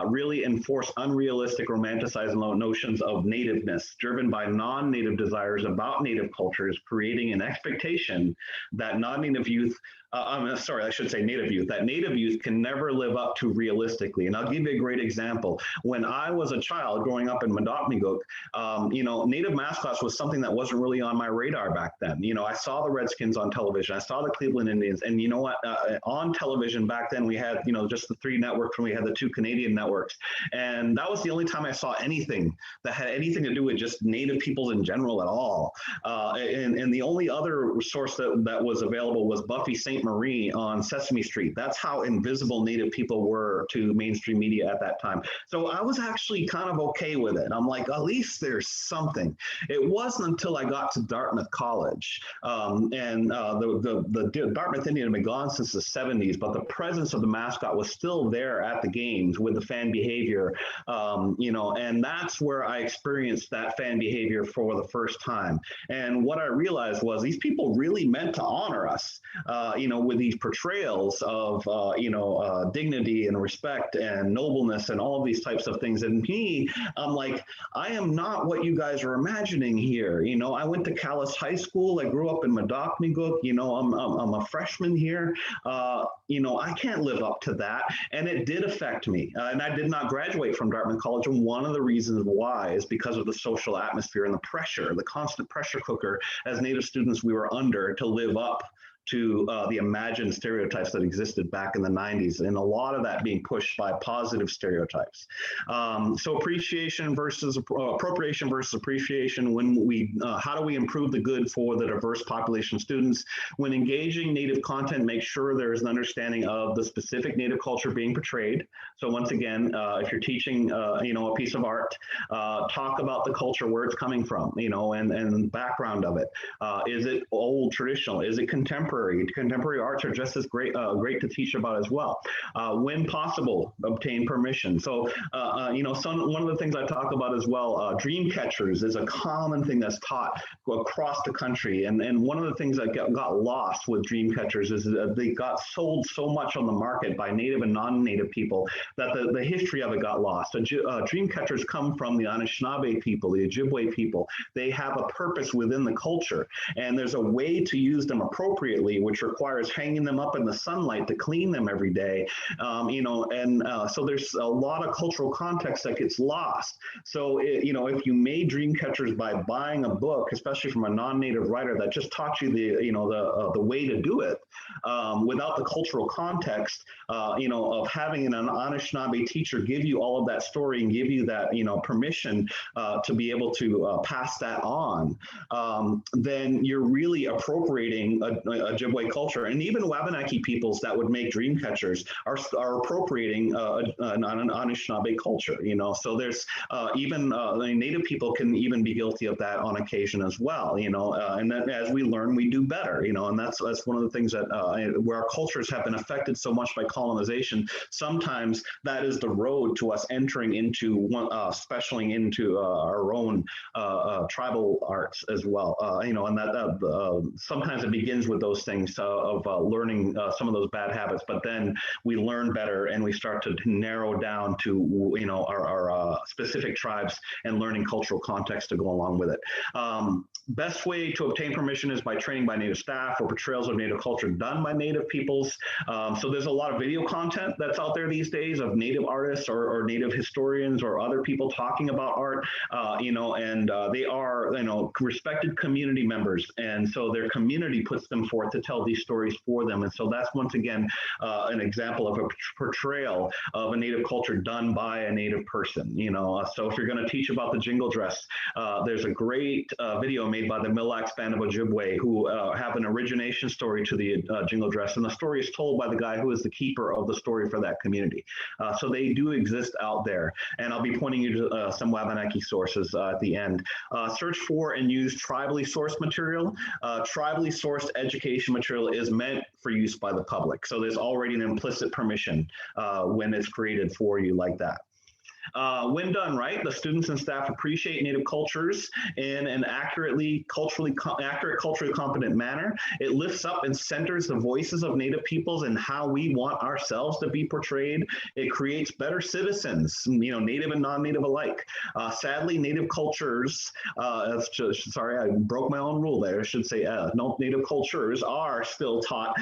Speaker 2: really enforce unrealistic romanticized nations of nativeness, driven by non-native desires about Native cultures, creating an expectation that non-native youth, Native youth, that Native youth can never live up to realistically. And I'll give you a great example. When I was a child growing up in Monadnock, Native mascots was something that wasn't really on my radar back then. I saw the Redskins on television, I saw the Cleveland Indians, and you know what? On television back then, we had, just the 3 networks, and we had the 2 Canadian networks. And that was the only time I saw anything that had anything to do with just Native peoples in general at all. And the only other source that was available was Buffy St. Marie on Sesame Street. That's how invisible Native people were to mainstream media at that time. So I was actually kind of okay with it. I'm like, at least there's something. It wasn't until I got to Dartmouth College, the Dartmouth Indian had been gone since the 70s, but the presence of the mascot was still there at the games with the fan behavior, and that's where I experienced that fan behavior for the first time. And what I realized was these people really meant to honor us, with these portrayals of, dignity and respect and nobleness and all of these types of things. And me, I'm like, I am not what you guys are imagining here. I went to Calais High School. I grew up in Monadnock. I'm a freshman here. I can't live up to that. And it did affect me. And I did not graduate from Dartmouth College. And one of the reasons why is because of the social atmosphere and the pressure, the constant pressure cooker as Native students we were under to live up to the imagined stereotypes that existed back in the 90s, and a lot of that being pushed by positive stereotypes. So appropriation versus appreciation. When we, how do we improve the good for the diverse population of students? When engaging Native content, make sure there is an understanding of the specific Native culture being portrayed. So once again, if you're teaching, a piece of art, talk about the culture, where it's coming from, and background of it. Is it old traditional? Is it contemporary? Contemporary arts are just as great to teach about as well. When possible, obtain permission. So, one of the things I talk about as well, dream catchers is a common thing that's taught across the country. And one of the things that got lost with dream catchers is that they got sold so much on the market by Native and non-Native people that the history of it got lost. Dream catchers come from the Anishinaabe people, the Ojibwe people. They have a purpose within the culture, and there's a way to use them appropriately, which requires hanging them up in the sunlight to clean them every day. So there's a lot of cultural context that gets lost. So, if you made dream catchers by buying a book, especially from a non-Native writer that just taught you the way to do it, without the cultural context, of having an Anishinaabe teacher give you all of that story and give you that, permission to be able to pass that on, then you're really appropriating a Ojibwe culture. And even Wabanaki peoples that would make dream catchers are appropriating an Anishinaabe culture, So there's even Native people can even be guilty of that on occasion as well, and then as we learn, we do better, and that's one of the things that where our cultures have been affected so much by colonization. Sometimes that is the road to us entering into specialing into our own tribal arts as well, and that sometimes it begins with those things of learning some of those bad habits, but then we learn better and we start to narrow down to our specific tribes and learning cultural context to go along with it. Best way to obtain permission is by training by Native staff or portrayals of Native culture done by Native peoples. So there's a lot of video content that's out there these days of Native artists or Native historians or other people talking about art, and they are, respected community members. And so their community puts them forth to tell these stories for them. And so that's once again, an example of a portrayal of a Native culture done by a Native person, So if you're going to teach about the jingle dress, there's a great video made by the Mille Lacs Band of Ojibwe who have an origination story to the jingle dress. And the story is told by the guy who is the keeper of the story for that community. So they do exist out there. And I'll be pointing you to some Wabanaki sources at the end. Search for and use tribally sourced material. Tribally sourced education material is meant for use by the public. So there's already an implicit permission when it's created for you like that. When done right, the students and staff appreciate Native cultures in an accurate, culturally competent manner. It lifts up and centers the voices of Native peoples and how we want ourselves to be portrayed. It creates better citizens, Native and non-Native alike. Sadly, Native cultures, sorry, I broke my own rule there. I should say no, Native cultures are still taught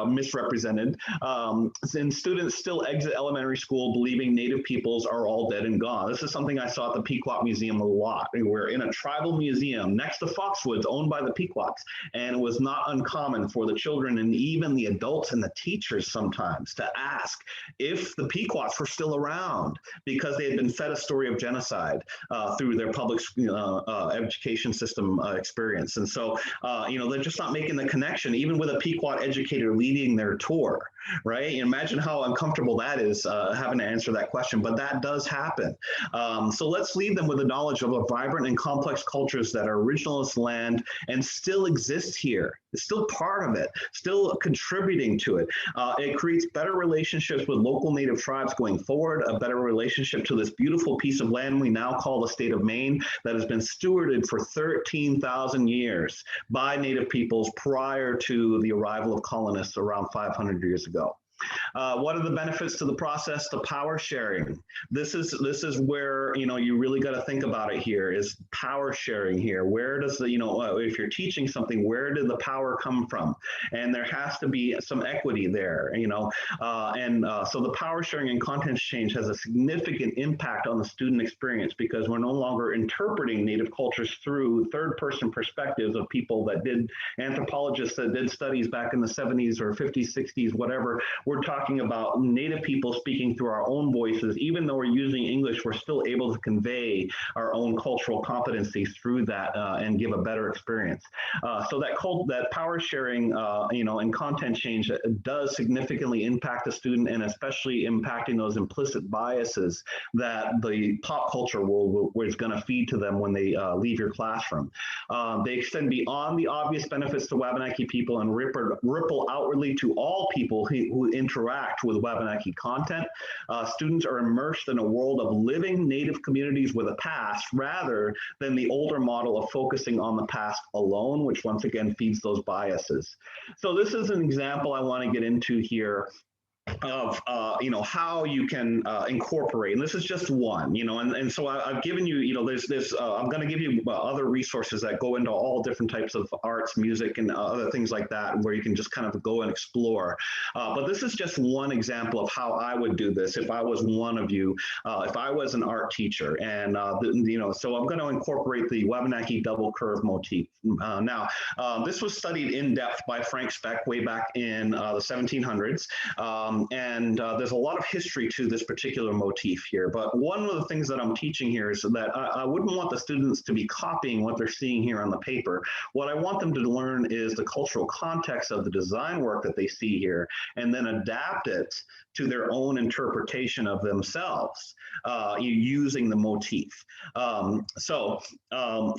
Speaker 2: misrepresented. And students still exit elementary school believing Native peoples are all dead and gone. This is something I saw at the Pequot Museum a lot. We're in a tribal museum next to Foxwoods owned by the Pequots, and it was not uncommon for the children and even the adults and the teachers sometimes to ask if the Pequots were still around because they had been fed a story of genocide through their public education system experience. And so, they're just not making the connection, even with a Pequot educator leading their tour, right? Imagine how uncomfortable that is having to answer that question, but that does happen. So let's leave them with the knowledge of a vibrant and complex cultures that are originalist land and still exist here. It's still part of it, still contributing to it. It creates better relationships with local Native tribes going forward, a better relationship to this beautiful piece of land we now call the state of Maine that has been stewarded for 13,000 years by Native peoples prior to the arrival of colonists around 500 years ago. What are the benefits to the process? The power sharing. This is where, you really got to think about it here, is power sharing here. Where does the, if you're teaching something, where did the power come from? And there has to be some equity there, so the power sharing and content exchange has a significant impact on the student experience, because we're no longer interpreting Native cultures through third-person perspectives of people that did, anthropologists that did studies back in the 70s or 50s, 60s, whatever. We're talking about Native people speaking through our own voices. Even though we're using English, we're still able to convey our own cultural competencies through that and give a better experience. So that power sharing, and content change does significantly impact the student, and especially impacting those implicit biases that the pop culture is going to feed to them when they leave your classroom. They extend beyond the obvious benefits to Wabanaki people and ripple outwardly to all people who interact with Wabanaki content. Students are immersed in a world of living Native communities with a past, rather than the older model of focusing on the past alone, which once again feeds those biases. So this is an example I want to get into here of how you can incorporate, and this is just one, and so I've given you, there's I'm going to give you other resources that go into all different types of arts, music, and other things like that, where you can just kind of go and explore. But this is just one example of how I would do this if I was one of you, if I was an art teacher, and so I'm going to incorporate the Wabanaki double curve motif. Now, this was studied in depth by Frank Speck way back in the 1700s. And there's a lot of history to this particular motif here. But one of the things that I'm teaching here is that I wouldn't want the students to be copying what they're seeing here on the paper. What I want them to learn is the cultural context of the design work that they see here, and then adapt it to their own interpretation of themselves using the motif.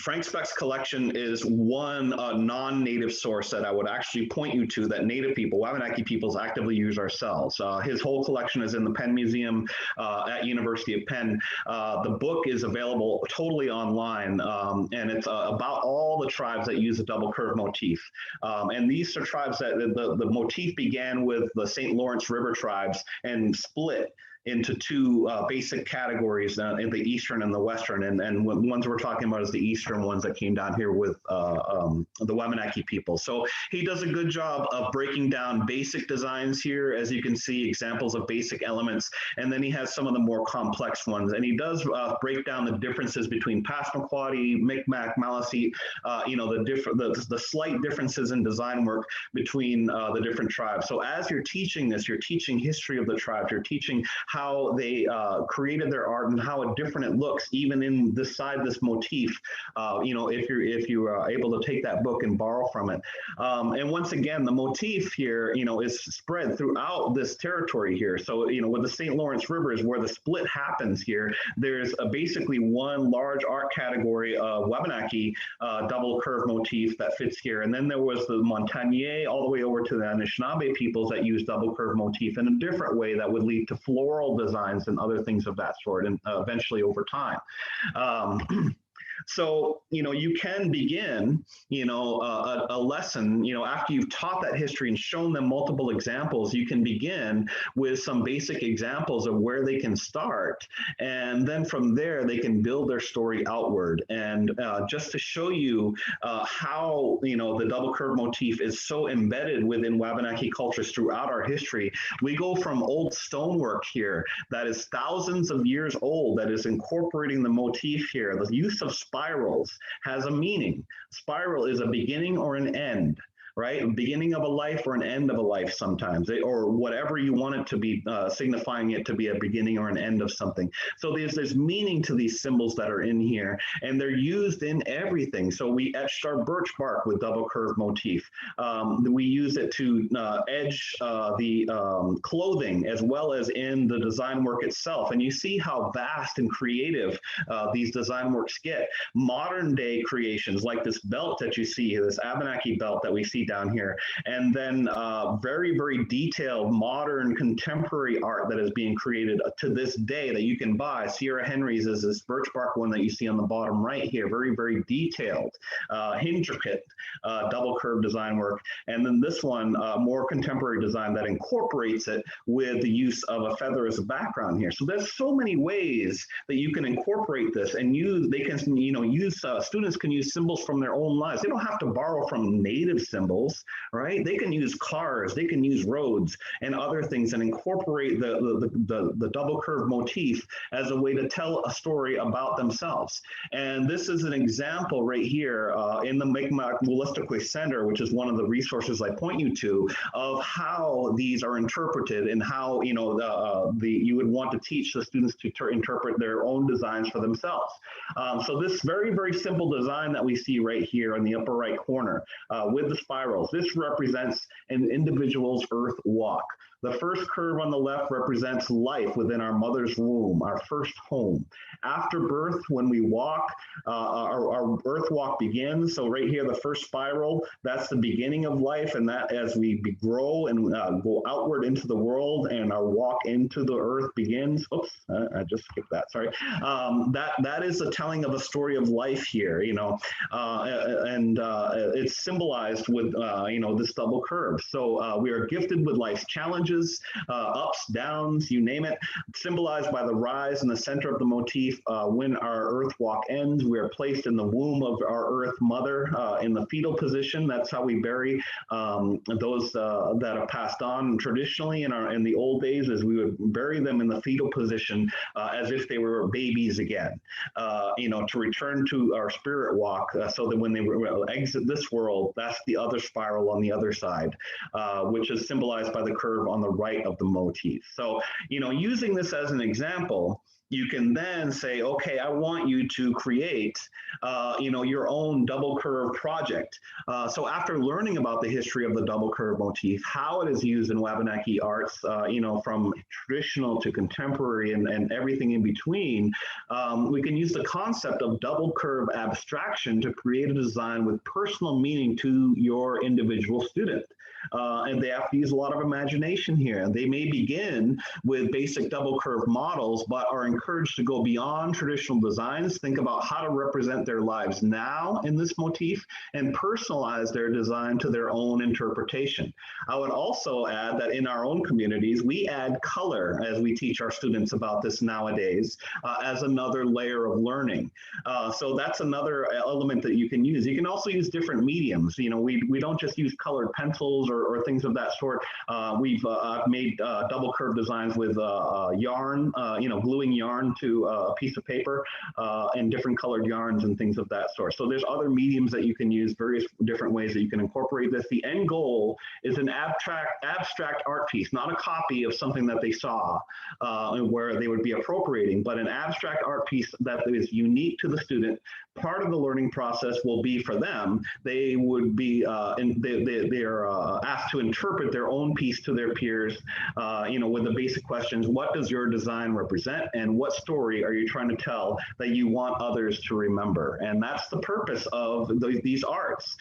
Speaker 2: Frank Speck's collection is one non-native source that I would actually point you to, that Native people, Wabanaki peoples, actively use ourselves. His whole collection is in the Penn Museum at University of Penn. The book is available totally online, and it's about all the tribes that use the double curve motif. And these are tribes that the motif began with the St. Lawrence River tribes and split into two basic categories in the Eastern and the Western. And ones we're talking about is the Eastern ones that came down here with the Wabanaki people. So he does a good job of breaking down basic designs here, as you can see, examples of basic elements. And then he has some of the more complex ones. And he does break down the differences between Passamaquoddy, Micmac, Maliseet, the slight differences in design work between the different tribes. So as you're teaching this, you're teaching history of the tribes, you're teaching how they created their art and how different it looks, even in this motif. If you are able to take that book and borrow from it. And once again, the motif here, is spread throughout this territory here. So, with the St. Lawrence River is where the split happens here. There's basically one large art category of Wabanaki double curve motif that fits here. And then there was the Montagnais all the way over to the Anishinaabe peoples that use double curve motif in a different way that would lead to floral designs and other things of that sort, and eventually over time. So, you can begin, a lesson, after you've taught that history and shown them multiple examples, you can begin with some basic examples of where they can start. And then from there, they can build their story outward. And just to show you how, the double curve motif is so embedded within Wabanaki cultures throughout our history, we go from old stonework here that is thousands of years old, that is incorporating the motif here. The use of spirals has a meaning. Spiral is a beginning or an end, right? A beginning of a life or an end of a life sometimes, or whatever you want it to be, signifying it to be a beginning or an end of something. So there's meaning to these symbols that are in here, and they're used in everything. So we etched our birch bark with double curve motif. We use it to edge the clothing as well as in the design work itself. And you see how vast and creative these design works get. Modern day creations like this belt that you see, this Abenaki belt that we see see down here. And then very, very detailed, modern, contemporary art that is being created to this day that you can buy. Sierra Henry's is this birch bark one that you see on the bottom right here, very, very detailed, intricate double curve design work. And then this one, more contemporary design that incorporates it with the use of a feather as a background here. So there's so many ways that you can incorporate this and use, they can, students can use symbols from their own lives. They don't have to borrow from native symbols, right? They can use cars, they can use roads and other things and incorporate the double curve motif as a way to tell a story about themselves. And this is an example right here in the Mi'kmaq Wolastoqey Center, which is one of the resources I point you to, of how these are interpreted and how you would want to teach the students to interpret their own designs for themselves. So this very, very simple design that we see right here in the upper right corner with the spirals, this represents an individual's earth walk. The first curve on the left represents life within our mother's womb, our first home. After birth, when we walk, our earth walk begins. So right here, the first spiral, that's the beginning of life. And that as we grow and go outward into the world and our walk into the earth begins. Oops, I just skipped that, sorry. That is a telling of a story of life here, and it's symbolized with, this double curve. So we are gifted with life's challenges, ups, downs, you name it, symbolized by the rise in the center of the motif. When our earth walk ends, we are placed in the womb of our earth mother in the fetal position. That's how we bury those that have passed on traditionally in the old days, as we would bury them in the fetal position as if they were babies again, to return to our spirit walk so that when they exit this world, that's the other spiral on the other side, which is symbolized by the curve on the right of the motif. So, using this as an example, you can then say, okay, I want you to create, your own double curve project. So after learning about the history of the double curve motif, how it is used in Wabanaki arts, from traditional to contemporary and everything in between, we can use the concept of double curve abstraction to create a design with personal meaning to your individual student. And they have to use a lot of imagination here. They may begin with basic double curve models, but are encouraged to go beyond traditional designs, think about how to represent their lives now in this motif, and personalize their design to their own interpretation. I would also add that in our own communities, we add color as we teach our students about this nowadays as another layer of learning. So that's another element that you can use. You can also use different mediums. We don't just use colored pencils or things of that sort. We've made double curve designs with yarn, gluing yarn to a piece of paper and different colored yarns and things of that sort. So there's other mediums that you can use, various different ways that you can incorporate this. The end goal is an abstract art piece, not a copy of something that they saw where they would be appropriating, but an abstract art piece that is unique to the student. Part of the learning process will be for them, they would be, they are asked to interpret their own piece to their peers, with the basic questions: what does your design represent, and what story are you trying to tell that you want others to remember? And that's the purpose of these arts.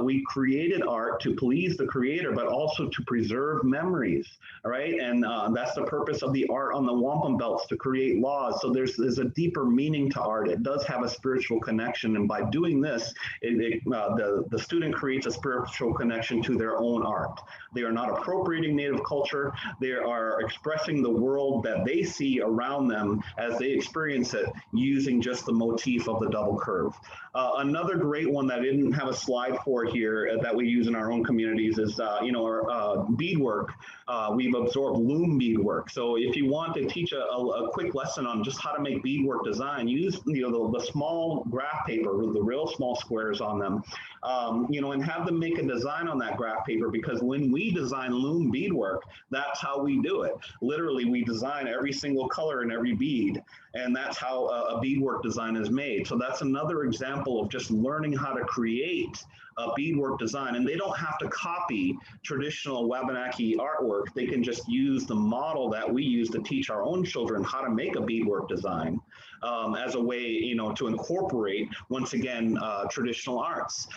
Speaker 2: We created art to please the creator, but also to preserve memories, all right? And that's the purpose of the art on the wampum belts, to create laws. So there's a deeper meaning to art. It does have a spiritual connection, and by doing this, the student creates a spiritual connection to their own art. They are not appropriating native culture. They are expressing the world that they see around them as they experience it, using just the motif of the double curve. Another great one that I didn't have a slide for here that we use in our own communities is, our beadwork. We've absorbed Loom Beadwork. So if you want to teach a quick lesson on just how to make beadwork design, use the small graph paper with the real small squares on them, and have them make a design on that graph paper, because when we design Loom Beadwork, that's how we do it. Literally, we design every single color in every bead, and that's how a beadwork design is made. So that's another example of just learning how to create a beadwork design, and they don't have to copy traditional Wabanaki artwork. They can just use the model that we use to teach our own children how to make a beadwork design, as a way, to incorporate, once again, traditional arts.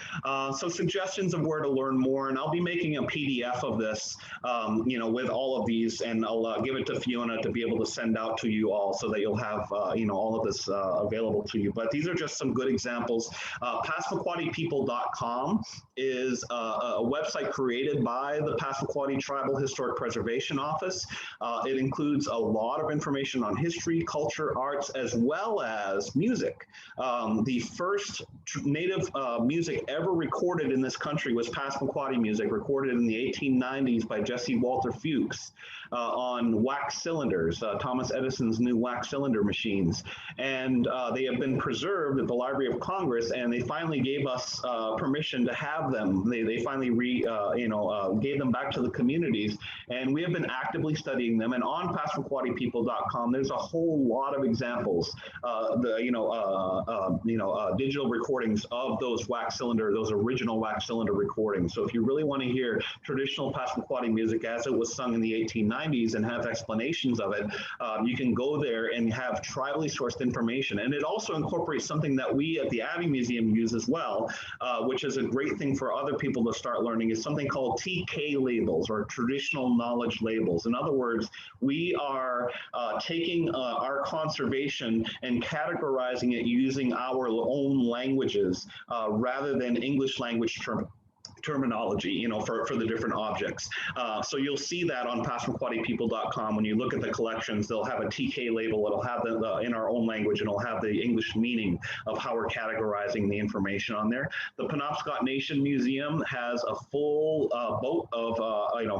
Speaker 2: So suggestions of where to learn more, and I'll be making a PDF of this, with all of these, and I'll give it to Fiona to be able to send out to you all so that you'll have, all of this available to you. But these are just some good examples. Passamaquoddypeople.com is a website created by the Passamaquoddy Tribal Historic Preservation Office. It includes a lot of information on history, culture, arts, as well as music. The first native music ever recorded in this country was Passamaquoddy music, recorded in the 1890s by Jesse Walter Fuchs on wax cylinders, Thomas Edison's new wax cylinder machines. And they have been preserved at the Library of Congress, and they finally gave us permission to have them. They finally gave them back to the communities, and we have been actively studying them. And on Passamaquoddypeople.com, there's a whole lot of examples, digital recordings of those original wax cylinder recordings. So if you really want to hear traditional Passamaquoddy music as it was sung in the 1890s and have explanations of it, you can go there and have tribally sourced information. And it also incorporates something that we at the Abbe Museum use as well, which is a great thing for other people to start learning, is something called TK labels, or traditional knowledge labels. In other words, we are taking our conservation and categorizing it using our own languages rather than English language terminology, for the different objects. So you'll see that on Passamaquoddypeople.com. When you look at the collections, they'll have a TK label. It'll have in our own language, and it'll have the English meaning of how we're categorizing the information on there. The Penobscot Nation Museum has a full boat of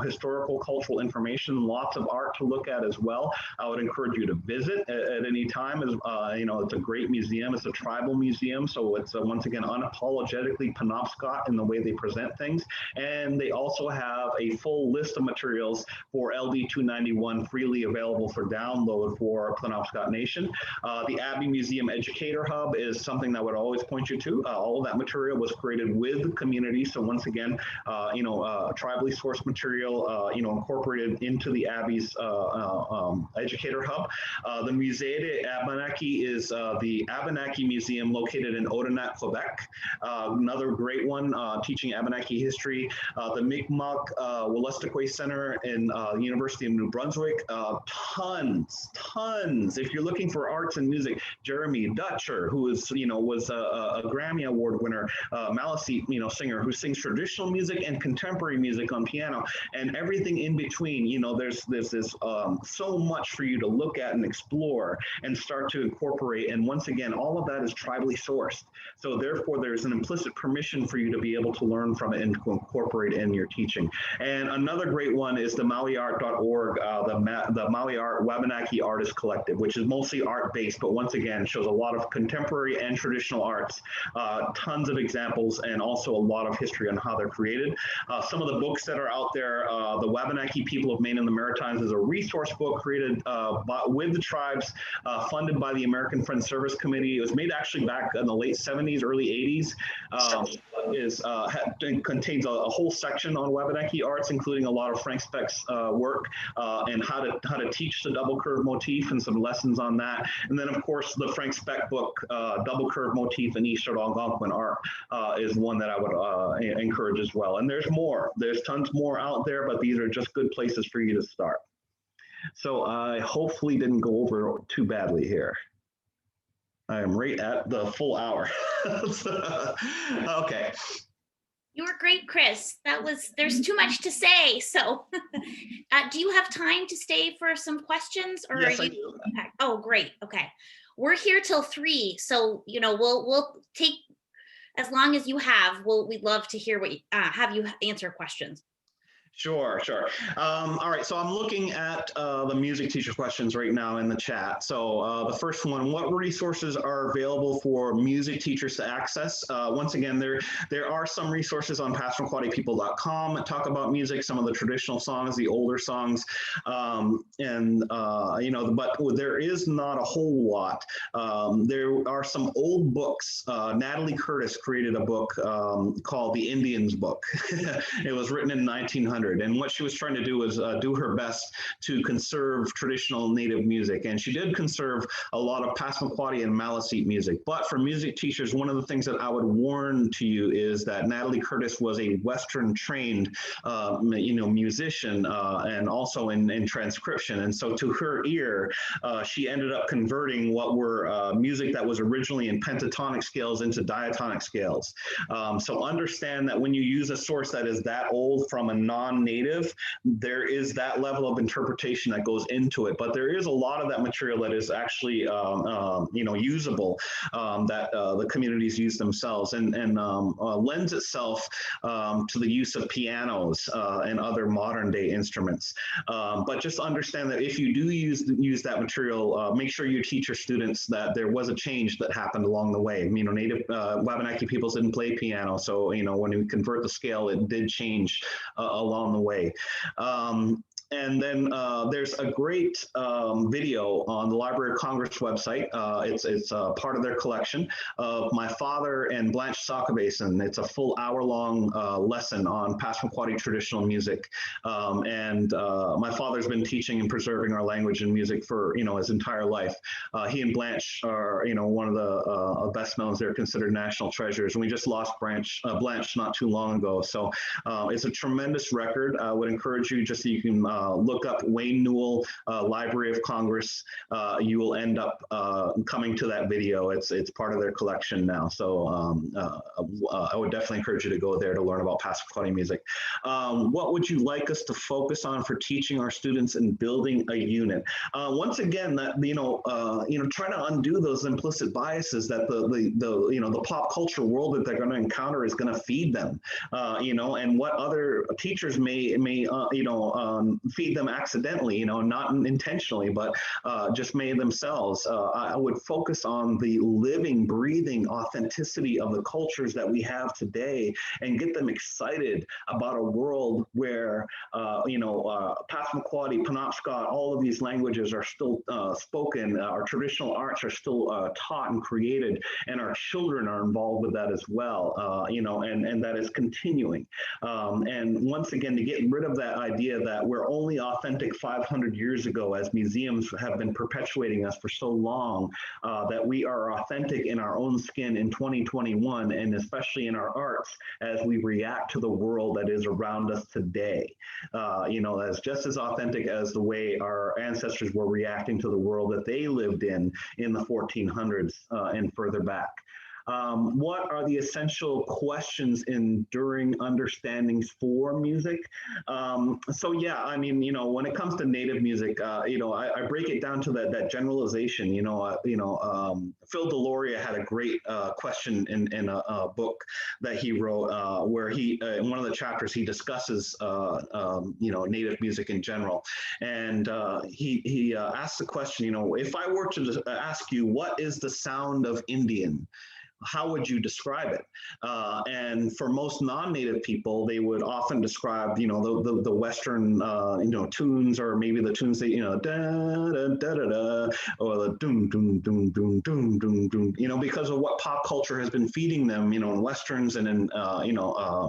Speaker 2: historical, cultural information, lots of art to look at as well. I would encourage you to visit at any time. It's a great museum. It's a tribal museum, so it's once again unapologetically Penobscot in the way they present things. And they also have a full list of materials for LD 291 freely available for download for Penobscot Nation. The Abbe Museum Educator Hub is something that I would always point you to. All of that material was created with the community. So once again, tribally sourced material, incorporated into the Abbe's Educator Hub. The Musée de Abenaki is the Abenaki Museum located in Odanak, Quebec. Another great one, teaching Abenaki history. The Mi'kmaq Wolastoqey Center in the University of New Brunswick. Tons. If you're looking for arts and music, Jeremy Dutcher, who is, was a Grammy Award winner, Maliseet, singer who sings traditional music and contemporary music on piano, and everything in between. There's this so much for you to look at and explore and start to incorporate. And once again, all of that is tribally sourced. So therefore, there's an implicit permission for you to be able to learn from it and to incorporate in your teaching. And another great one is the mauiart.org, the Maui Art Wabanaki Artist Collective, which is mostly art-based, but once again, shows a lot of contemporary and traditional arts, tons of examples, and also a lot of history on how they're created. Some of the books that are out there, the Wabanaki People of Maine and the Maritimes is a resource book created with the tribes, funded by the American Friends Service Committee. It was made actually back in the late 70s, early 80s. Contains a whole section on Wabanaki arts, including a lot of Frank Speck's work and how to teach the double curve motif and some lessons on that. And then, of course, the Frank Speck book, Double Curve Motif in Eastern Algonquin Art, is one that I would encourage as well. And there's more. There's tons more out there, but these are just good places for you to start. So I hopefully didn't go over too badly here. I am right at the full hour. Okay.
Speaker 1: You were great, Chris. There's too much to say. So do you have time to stay for some questions? Or
Speaker 2: yes,
Speaker 1: are you?
Speaker 2: I do.
Speaker 1: Okay. Oh, great. Okay. We're here till 3. So, we'll take as long as you have. We'd love to hear have you answer questions.
Speaker 2: Sure. All right, so I'm looking at the music teacher questions right now in the chat. So the first one, what resources are available for music teachers to access? Once again, there are some resources on Passamaquoddypeople.com that talk about music, some of the traditional songs, the older songs, but there is not a whole lot. There are some old books. Natalie Curtis created a book called The Indians Book. It was written in 1900. 1800. And what she was trying to do was do her best to conserve traditional Native music. And she did conserve a lot of Passamaquoddy and Maliseet music. But for music teachers, one of the things that I would warn to you is that Natalie Curtis was a Western trained, musician and also in transcription. And so to her ear, she ended up converting what were music that was originally in pentatonic scales into diatonic scales. So understand that when you use a source that is that old from a non-native, there is that level of interpretation that goes into it. But there is a lot of that material that is actually, usable, that the communities use themselves, and lends itself to the use of pianos and other modern day instruments. But just understand that if you do use that material, make sure you teach your students that there was a change that happened along the way. Native Wabanaki peoples didn't play piano, so when you convert the scale, it did change along the way. And then there's a great video on the Library of Congress website. It's part of their collection of my father and Blanche Sakabason. It's a full hour-long lesson on Passamaquoddy traditional music. And my father's been teaching and preserving our language and music for his entire life. He and Blanche are one of the best known. They're considered national treasures. And we just lost Blanche not too long ago. So it's a tremendous record. I would encourage you, just so you can look up Wayne Newell, Library of Congress. You will end up coming to that video. It's part of their collection now. So I would definitely encourage you to go there to learn about Passamaquoddy music. What would you like us to focus on for teaching our students and building a unit? Once again, that try to undo those implicit biases that the pop culture world that they're going to encounter is going to feed them, and what other teachers may feed them accidentally, not intentionally, but just may themselves. I would focus on the living, breathing authenticity of the cultures that we have today and get them excited about a world where, Passamaquoddy, Penobscot, all of these languages are still spoken, our traditional arts are still taught and created, and our children are involved with that as well, and that is continuing. And once again, to get rid of that idea that we're only authentic 500 years ago, as museums have been perpetuating us for so long, that we are authentic in our own skin in 2021, and especially in our arts as we react to the world that is around us today. That's just as authentic as the way our ancestors were reacting to the world that they lived in the 1400s and further back. What are the essential questions in enduring understandings for music? When it comes to Native music, I break it down to that generalization. Phil Deloria had a great question in a book that he wrote, where he, in one of the chapters, he discusses, Native music in general. And he asked the question, if I were to ask you, what is the sound of Indian? How would you describe it? And for most non-native people, they would often describe, the Western, tunes, or maybe the tunes that, da da da da da, or the doom doom doom doom doom doom doom, because of what pop culture has been feeding them, in Westerns and in,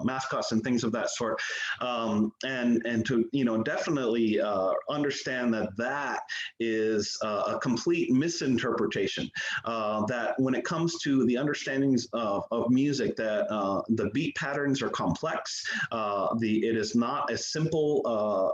Speaker 2: mascots and things of that sort, and to, definitely understand that is a complete misinterpretation. That when it comes to the understandings of music, that the beat patterns are complex. It is not as simple.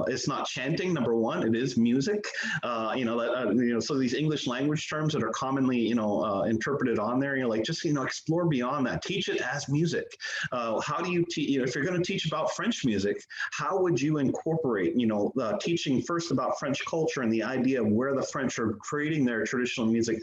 Speaker 2: It's not chanting. Number one, it is music. So these English language terms that are commonly interpreted on there, explore beyond that. Teach it as music. How do you teach? If you're going to teach about French music, how would you incorporate teaching first about French culture and the idea of where the French are creating their traditional music,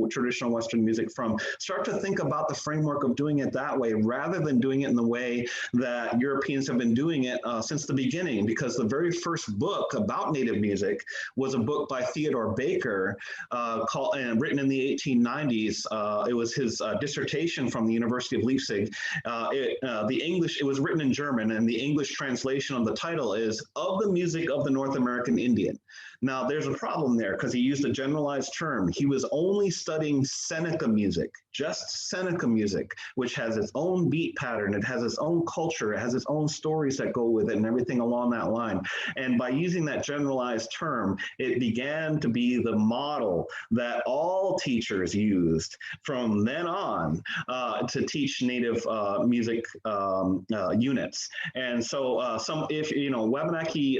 Speaker 2: traditional Western music from? Start to think about the framework of doing it that way, rather than doing it in the way that Europeans have been doing it since the beginning, because the very first book about Native music was a book by Theodore Baker written in the 1890s. It was his dissertation from the University of Leipzig. It was written in German, and the English translation of the title is Of the Music of the North American Indian. Now, there's a problem there because he used a generalized term. He was only studying Seneca music. just Seneca music, which has its own beat pattern, it has its own culture, it has its own stories that go with it and everything along that line. And by using that generalized term, it began to be the model that all teachers used from then on to teach Native music units. And so if Wabanaki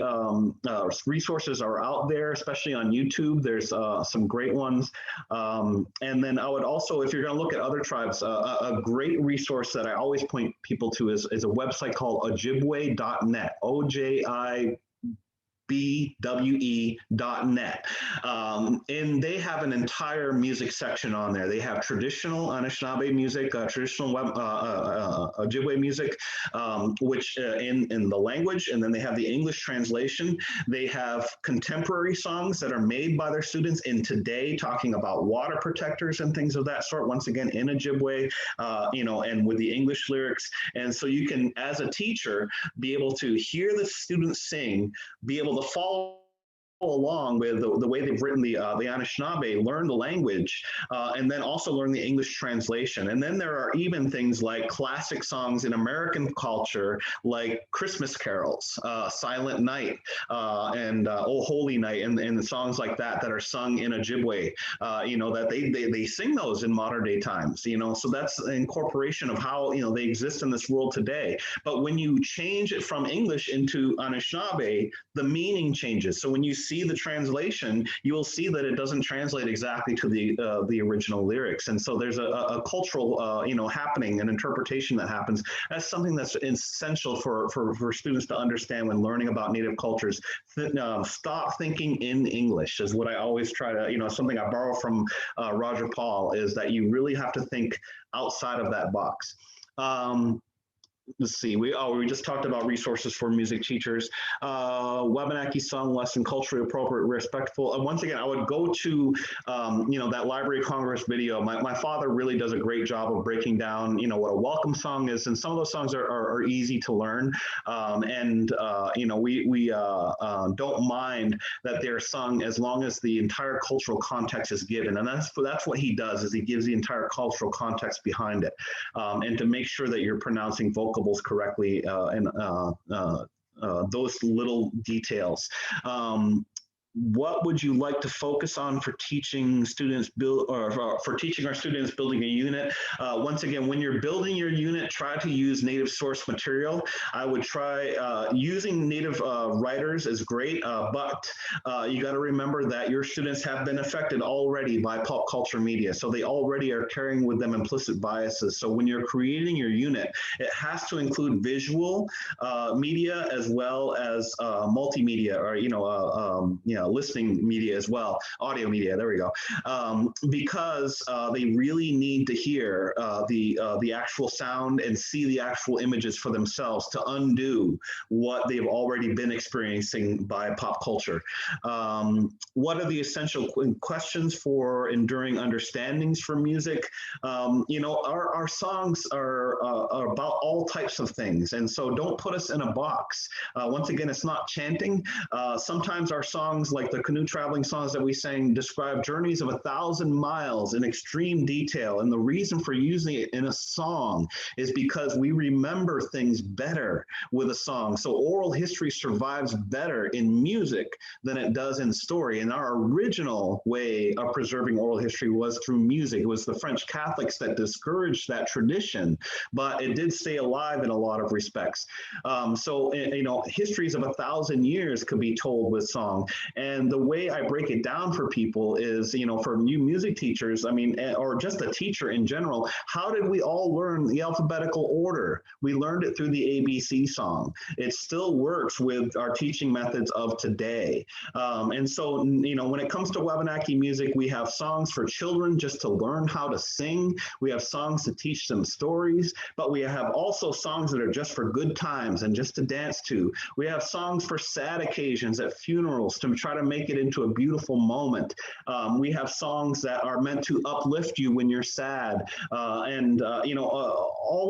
Speaker 2: resources are out there, especially on YouTube. There's some great ones. And then I would also, if you're going to look at other tribes, a great resource that I always point people to is a website called ojibwe.net, OJIBWE.net. And they have an entire music section on there. They have traditional Anishinaabe music, traditional Ojibwe music, which in the language, and then they have the English translation. They have contemporary songs that are made by their students in today, talking about water protectors and things of that sort, once again in Ojibwe, and with the English lyrics. And so you can, as a teacher, be able to hear the students sing, be able to follow along with the way they've written the Anishinaabe, learn the language, and then also learn the English translation. And then there are even things like classic songs in American culture, like Christmas carols, Silent Night, and Oh Holy Night, and songs like that are sung in Ojibwe, that they sing those in modern day times, so that's an incorporation of how, they exist in this world today. But when you change it from English into Anishinaabe, the meaning changes. So when you see the translation, you will see that it doesn't translate exactly to the original lyrics. And so there's a cultural, happening, an interpretation that happens. That's something that's essential for students to understand when learning about Native cultures. Stop thinking in English is what I always try to, something I borrow from Roger Paul, is that you really have to think outside of that box. Let's see, we just talked about resources for music teachers. Wabanaki song lesson, culturally appropriate, respectful. Once again, I would go to, that Library of Congress video. My father really does a great job of breaking down, what a welcome song is. And some of those songs are easy to learn. We don't mind that they're sung as long as the entire cultural context is given. And that's what he does, is he gives the entire cultural context behind it. And to make sure that you're pronouncing vocables correctly and those little details. What would you like to focus on for teaching students for teaching our students building a unit? Once again, when you're building your unit, try to use Native source material. I would try using Native writers is great, but you got to remember that your students have been affected already by pop culture media. So they already are carrying with them implicit biases. So when you're creating your unit, it has to include visual media as well as multimedia, or listening media as well, audio media. There we go. Because they really need to hear the actual sound and see the actual images for themselves to undo what they've already been experiencing by pop culture. What are the essential questions for enduring understandings for music? Our songs are about all types of things, and so don't put us in a box. Once again, it's not chanting. Sometimes our songs, like the canoe traveling songs that we sang, describe journeys of 1,000 miles in extreme detail. And the reason for using it in a song is because we remember things better with a song. So oral history survives better in music than it does in story. And our original way of preserving oral history was through music. It was the French Catholics that discouraged that tradition, but it did stay alive in a lot of respects. Histories of 1,000 years could be told with song. And the way I break it down for people is, for new music teachers, or just a teacher in general, how did we all learn the alphabetical order? We learned it through the ABC song. It still works with our teaching methods of today. When it comes to Wabanaki music, we have songs for children just to learn how to sing. We have songs to teach them stories, but we have also songs that are just for good times and just to dance to. We have songs for sad occasions at funerals to try try to make it into a beautiful moment. We have songs that are meant to uplift you when you're sad, all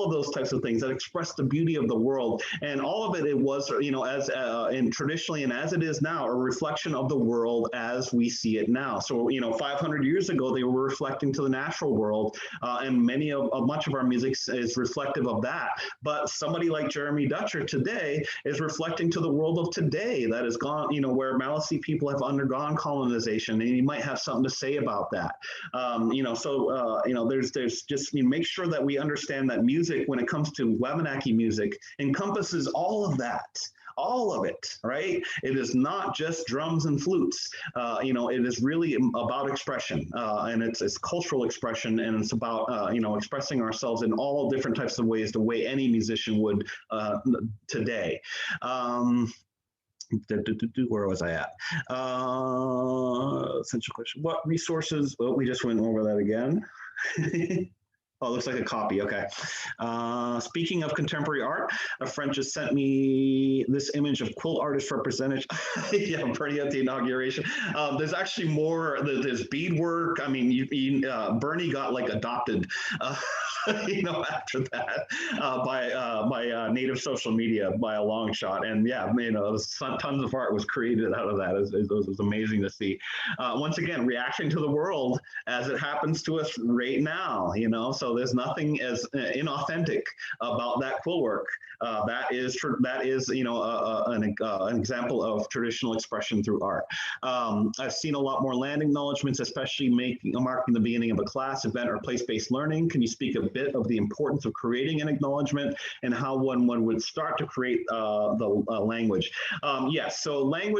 Speaker 2: of those types of things that express the beauty of the world. And all of it was, as and traditionally and as it is now, a reflection of the world as we see it now. So, 500 years ago, they were reflecting to the natural world, and much of our music is reflective of that. But somebody like Jeremy Dutcher today is reflecting to the world of today that has gone, where Maliseet people have undergone colonization, and you might have something to say about that. There's just make sure that we understand that music, when it comes to Wabanaki music, encompasses all of that. All of it, right? It is not just drums and flutes. It is really about expression, and it's cultural expression, and it's about expressing ourselves in all different types of ways, the way any musician would today. Where was I at? Essential question. What resources? Oh, we just went over that again. Oh, it looks like a copy. Okay. Speaking of contemporary art, a friend just sent me this image of quilt artists represented. Yeah, pretty at the inauguration. There's actually more. There's beadwork. I mean, Bernie got like adopted. After that, by native social media by a long shot. And yeah, tons of art was created out of that. It was amazing to see. Once again, reacting to the world as it happens to us right now, so there's nothing as inauthentic about that quill work. That is an example of traditional expression through art. I've seen a lot more land acknowledgements, especially marking the beginning of a class, event, or place-based learning. Can you speak a bit of the importance of creating an acknowledgement and how one would start to create the language? Yes, so land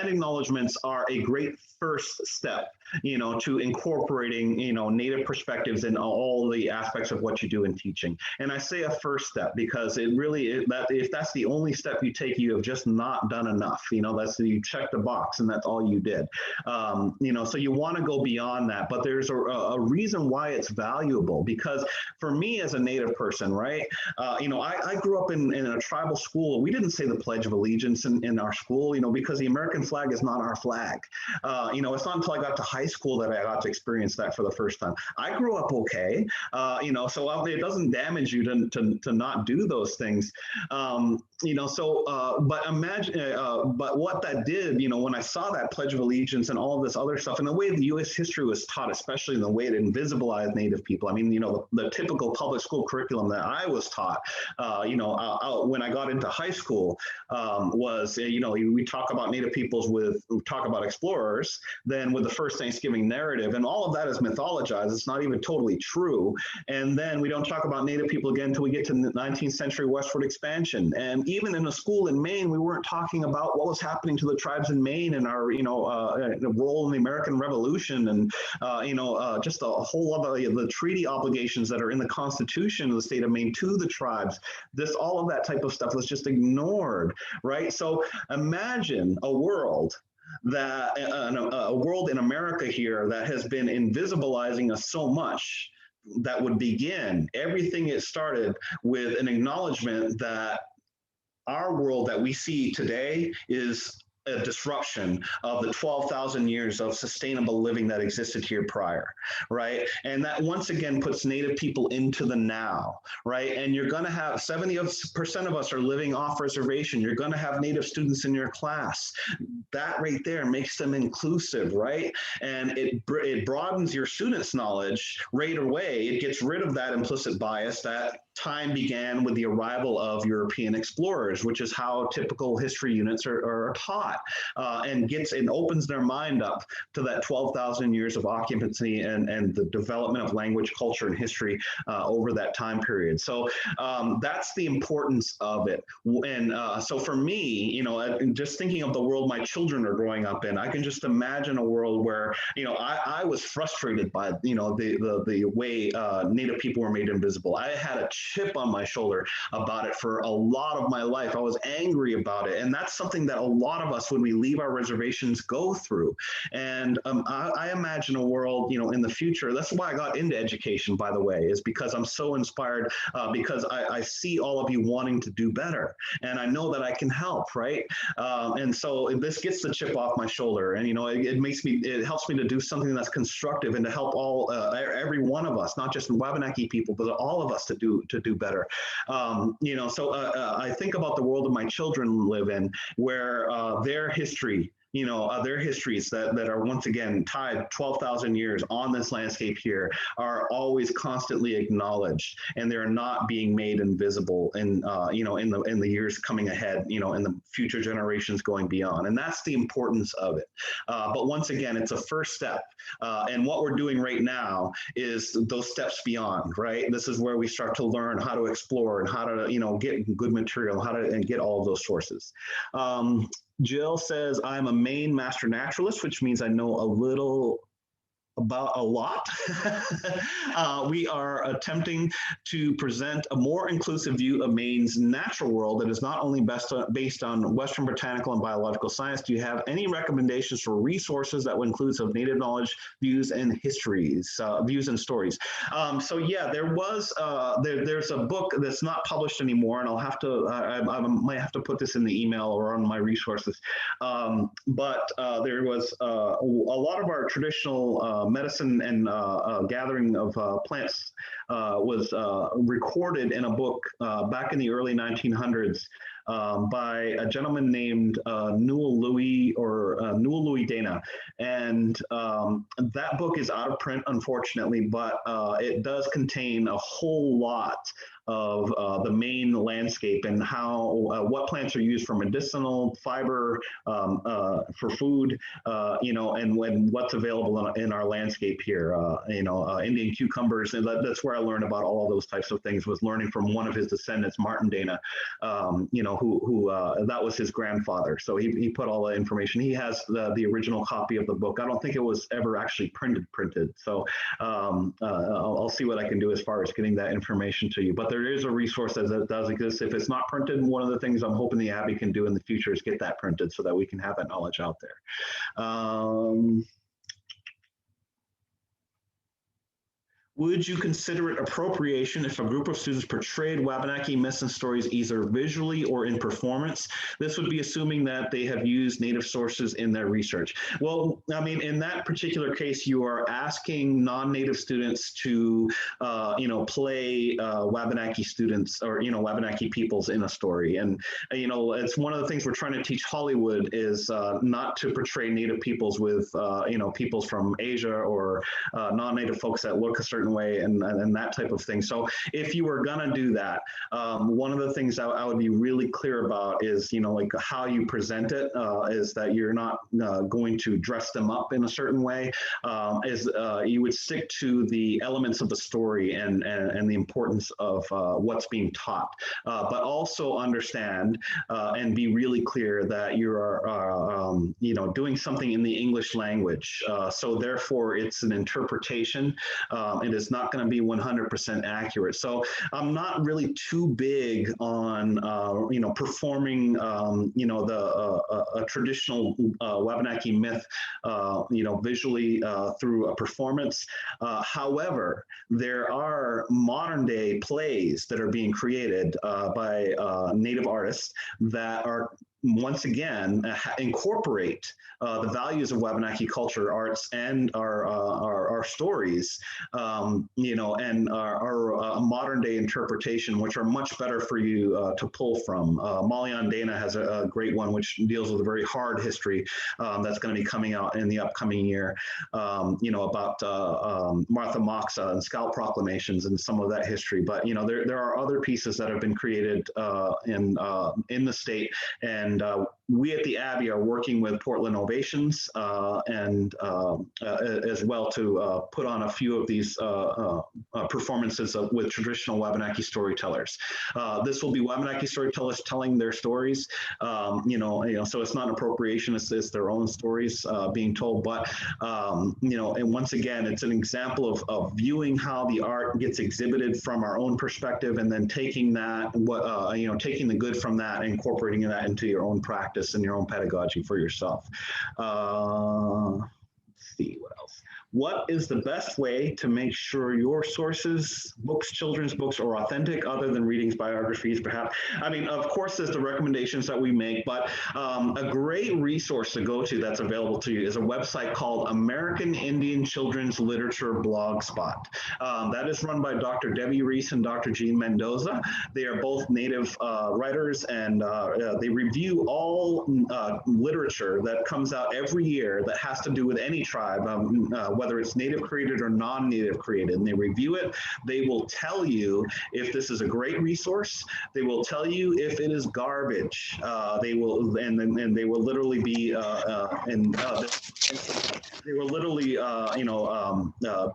Speaker 2: acknowledgements are a great first step, to incorporating, native perspectives in all the aspects of what you do in teaching. And I say a first step because it really is if that's the only step you take, you have just not done enough. You check the box and that's all you did. So you want to go beyond that, but there's a reason why it's valuable, because for me as a native person, right, I grew up in a tribal school. We didn't say the Pledge of Allegiance in our school, because the American flag is not our flag. It's not until I got to high school that I got to experience that for the first time. I grew up okay, so it doesn't damage you to not do those things, but imagine, but what that did, when I saw that Pledge of Allegiance and all of this other stuff, and the way the U.S. history was taught, especially in the way it invisibilized Native people. I mean, the typical public school curriculum that I was taught, when I got into high school, was, we talk about Native peoples we talk about explorers, then with the first Thanksgiving narrative, and all of that is mythologized. It's not even totally true. And then we don't talk about Native people again until we get to the 19th century westward expansion. And even in a school in Maine, we weren't talking about what was happening to the tribes in Maine and our, role in the American Revolution, and just a whole lot of the treaty obligations that are in the Constitution of the state of Maine to the tribes. All of that type of stuff was just ignored, right? So imagine a world in America here that has been invisibilizing us so much, that would begin everything. It started with an acknowledgement that our world that we see today is a disruption of the 12,000 years of sustainable living that existed here prior, right? And that once again puts Native people into the now, right? And you're going to have 70% of us are living off reservation. You're going to have Native students in your class. That right there makes them inclusive, right? And it broadens your students' knowledge right away. It gets rid of that implicit bias that time began with the arrival of European explorers, which is how typical history units are taught, and opens their mind up to that 12,000 years of occupancy and the development of language, culture, and history over that time period. So that's the importance of it. And so for me, just thinking of the world my children are growing up in, I can just imagine a world where, I was frustrated by, the way Native people were made invisible. I had a chip on my shoulder about it for a lot of my life. I was angry about it. And that's something that a lot of us when we leave our reservations go through. And I imagine a world, in the future. That's why I got into education, by the way, is because I'm so inspired, because I see all of you wanting to do better, and I know that I can help, right? And so this gets the chip off my shoulder, and it helps me to do something that's constructive and to help every one of us, not just Wabanaki people, but all of us to do better. So I think about the world that my children live in, where their history, their histories that are once again tied 12,000 years on this landscape here are always constantly acknowledged, and they're not being made invisible in the years coming ahead, in the future generations going beyond. And that's the importance of it. But once again, it's a first step. And what we're doing right now is those steps beyond, right? This is where we start to learn how to explore and how to, get good material, and get all of those sources. Jill says, I'm a Maine master naturalist, which means I know a little about a lot. We are attempting to present a more inclusive view of Maine's natural world that is not only based on Western botanical and biological science. Do you have any recommendations for resources that would include some Native knowledge, views, and histories, views and stories? So yeah, there's a book that's not published anymore, and I'll have to, I might have to put this in the email or on my resources. But there was a lot of our traditional medicine and gathering of plants was recorded in a book back in the early 1900s by a gentleman named Newell Louis Dana. And that book is out of print, unfortunately, but it does contain a whole lot of the Maine landscape and how what plants are used for medicinal, fiber, for food, and what's available in our landscape here. Indian cucumbers, and that's where I learned about all of those types of things. Was learning from one of his descendants, Martin Dana, who that was his grandfather. So he put all the information. He has the original copy of the book. I don't think it was ever actually printed. So I'll see what I can do as far as getting that information to you. But there is a resource that does exist. If it's not printed, one of the things I'm hoping the Abbey can do in the future is get that printed so that we can have that knowledge out there. Would you consider it appropriation if a group of students portrayed Wabanaki myths and stories either visually or in performance? This would be assuming that they have used Native sources in their research. Well, I mean, in that particular case, you are asking non-Native students to, play Wabanaki students or, Wabanaki peoples in a story. And, it's one of the things we're trying to teach Hollywood is not to portray Native peoples with, peoples from Asia or non-Native folks that look a certain way and that type of thing. So if you were gonna do that, one of the things I would be really clear about is, like how you present it, is that you're not going to dress them up in a certain way, you would stick to the elements of the story and the importance of what's being taught, but also understand and be really clear that you are, doing something in the English language. So therefore it's an interpretation. It is not going to be 100% accurate. So I'm not really too big on, performing, a traditional Wabanaki myth, visually through a performance. However, there are modern day plays that are being created by Native artists that are once again incorporate the values of Wabanaki culture, arts, and our stories, and our modern day interpretation, which are much better for you to pull from. Malian Dana has a great one which deals with a very hard history that's going to be coming out in the upcoming year, about Martha Moxa and scalp proclamations and some of that history. But there are other pieces that have been created in the state, and we at the Abbey are working with Portland Ovations and as well to put on a few of these performances with traditional Wabanaki storytellers. This will be Wabanaki storytellers telling their stories, so it's not an appropriation, it's their own stories being told, but, and once again, it's an example of viewing how the art gets exhibited from our own perspective and then taking that, taking the good from that and incorporating that into your own practice. practice in your own pedagogy for yourself. Let's see what else. What is the best way to make sure your sources, books, children's books, are authentic other than readings, biographies, perhaps? I mean, of course, there's the recommendations that we make, but a great resource to go to that's available to you is a website called American Indian Children's Literature Blogspot. That is run by Dr. Debbie Reese and Dr. Jean Mendoza. They are both Native writers, and they review all literature that comes out every year that has to do with any tribe, whether it's Native created or non-Native created, and they review it. They will tell you if this is a great resource. They will tell you if it is garbage. They will, and they will literally be, they will literally,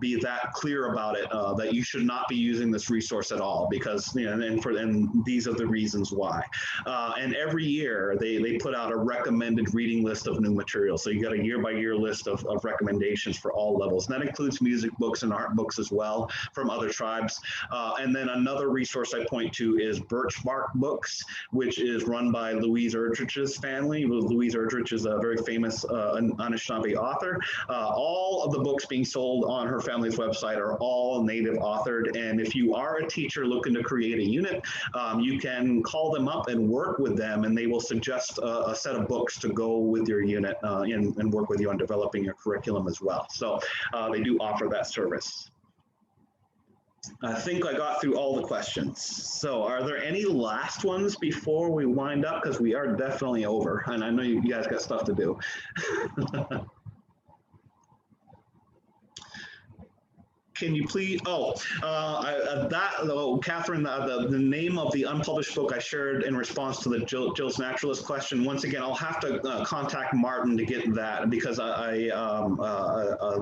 Speaker 2: be that clear about it, that you should not be using this resource at all, because, and these are the reasons why. And every year they put out a recommended reading list of new material. So you got a year-by-year list of recommendations for all levels. And that includes music books and art books as well from other tribes. And then another resource I point to is Birchbark Books, which is run by Louise Erdrich's family. Louise Erdrich is a very famous Anishinaabe author. All of the books being sold on her family's website are all Native authored. And if you are a teacher looking to create a unit, you can call them up and work with them, and they will suggest a set of books to go with your unit and work with you on developing your curriculum as well. So they do offer that service. I think I got through all the questions. So are there any last ones before we wind up? Because we are definitely over, and I know you guys got stuff to do. Can you please, Catherine, the name of the unpublished book I shared in response to the Jill's Naturalist question, once again, I'll have to contact Martin to get that, because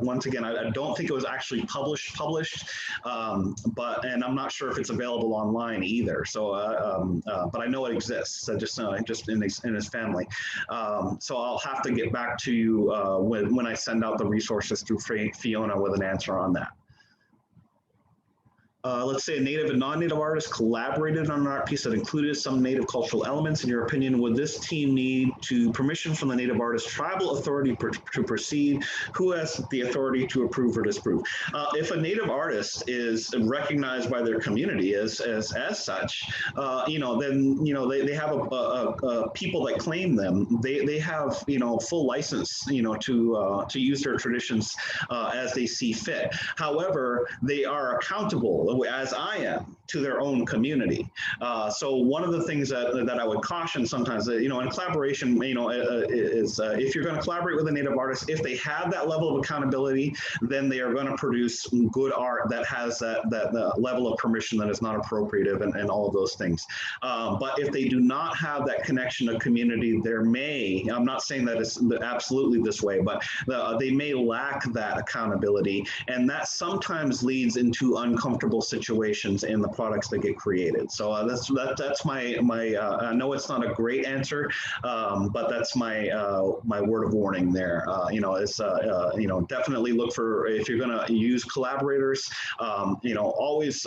Speaker 2: once again, I don't think it was actually published, and I'm not sure if it's available online either. So, but I know it exists, just in his family. So I'll have to get back to you when I send out the resources through Fiona with an answer on that. Let's say a Native and non-Native artist collaborated on an art piece that included some Native cultural elements. In your opinion, would this team need permission from the Native artist tribal authority to proceed? Who has the authority to approve or disapprove? If a Native artist is recognized by their community as such, then they have a people that claim them. They have full license to use their traditions as they see fit. However, they are accountable, as I am, to their own community. So one of the things that I would caution sometimes, in collaboration, is if you're going to collaborate with a Native artist, if they have that level of accountability, then they are going to produce good art that has that level of permission that is not appropriative and all of those things. But if they do not have that connection to community, I'm not saying that it's absolutely this way, but they may lack that accountability, and that sometimes leads into uncomfortable situations in the products that get created. So that's my I know it's not a great answer, but that's my word of warning there. Definitely look for, if you're going to use collaborators, always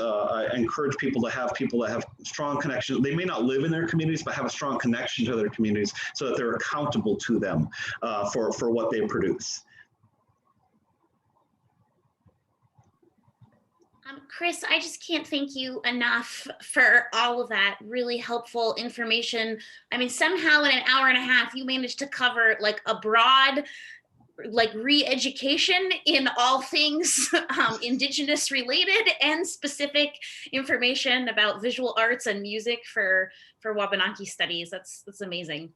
Speaker 2: encourage people to have strong connections. They may not live in their communities, but have a strong connection to their communities so that they're accountable to them for what they produce.
Speaker 1: Chris, I just can't thank you enough for all of that really helpful information. I mean, somehow in an hour and a half, you managed to cover like a broad, re-education in all things Indigenous related, and specific information about visual arts and music for Wabanaki Studies. That's amazing.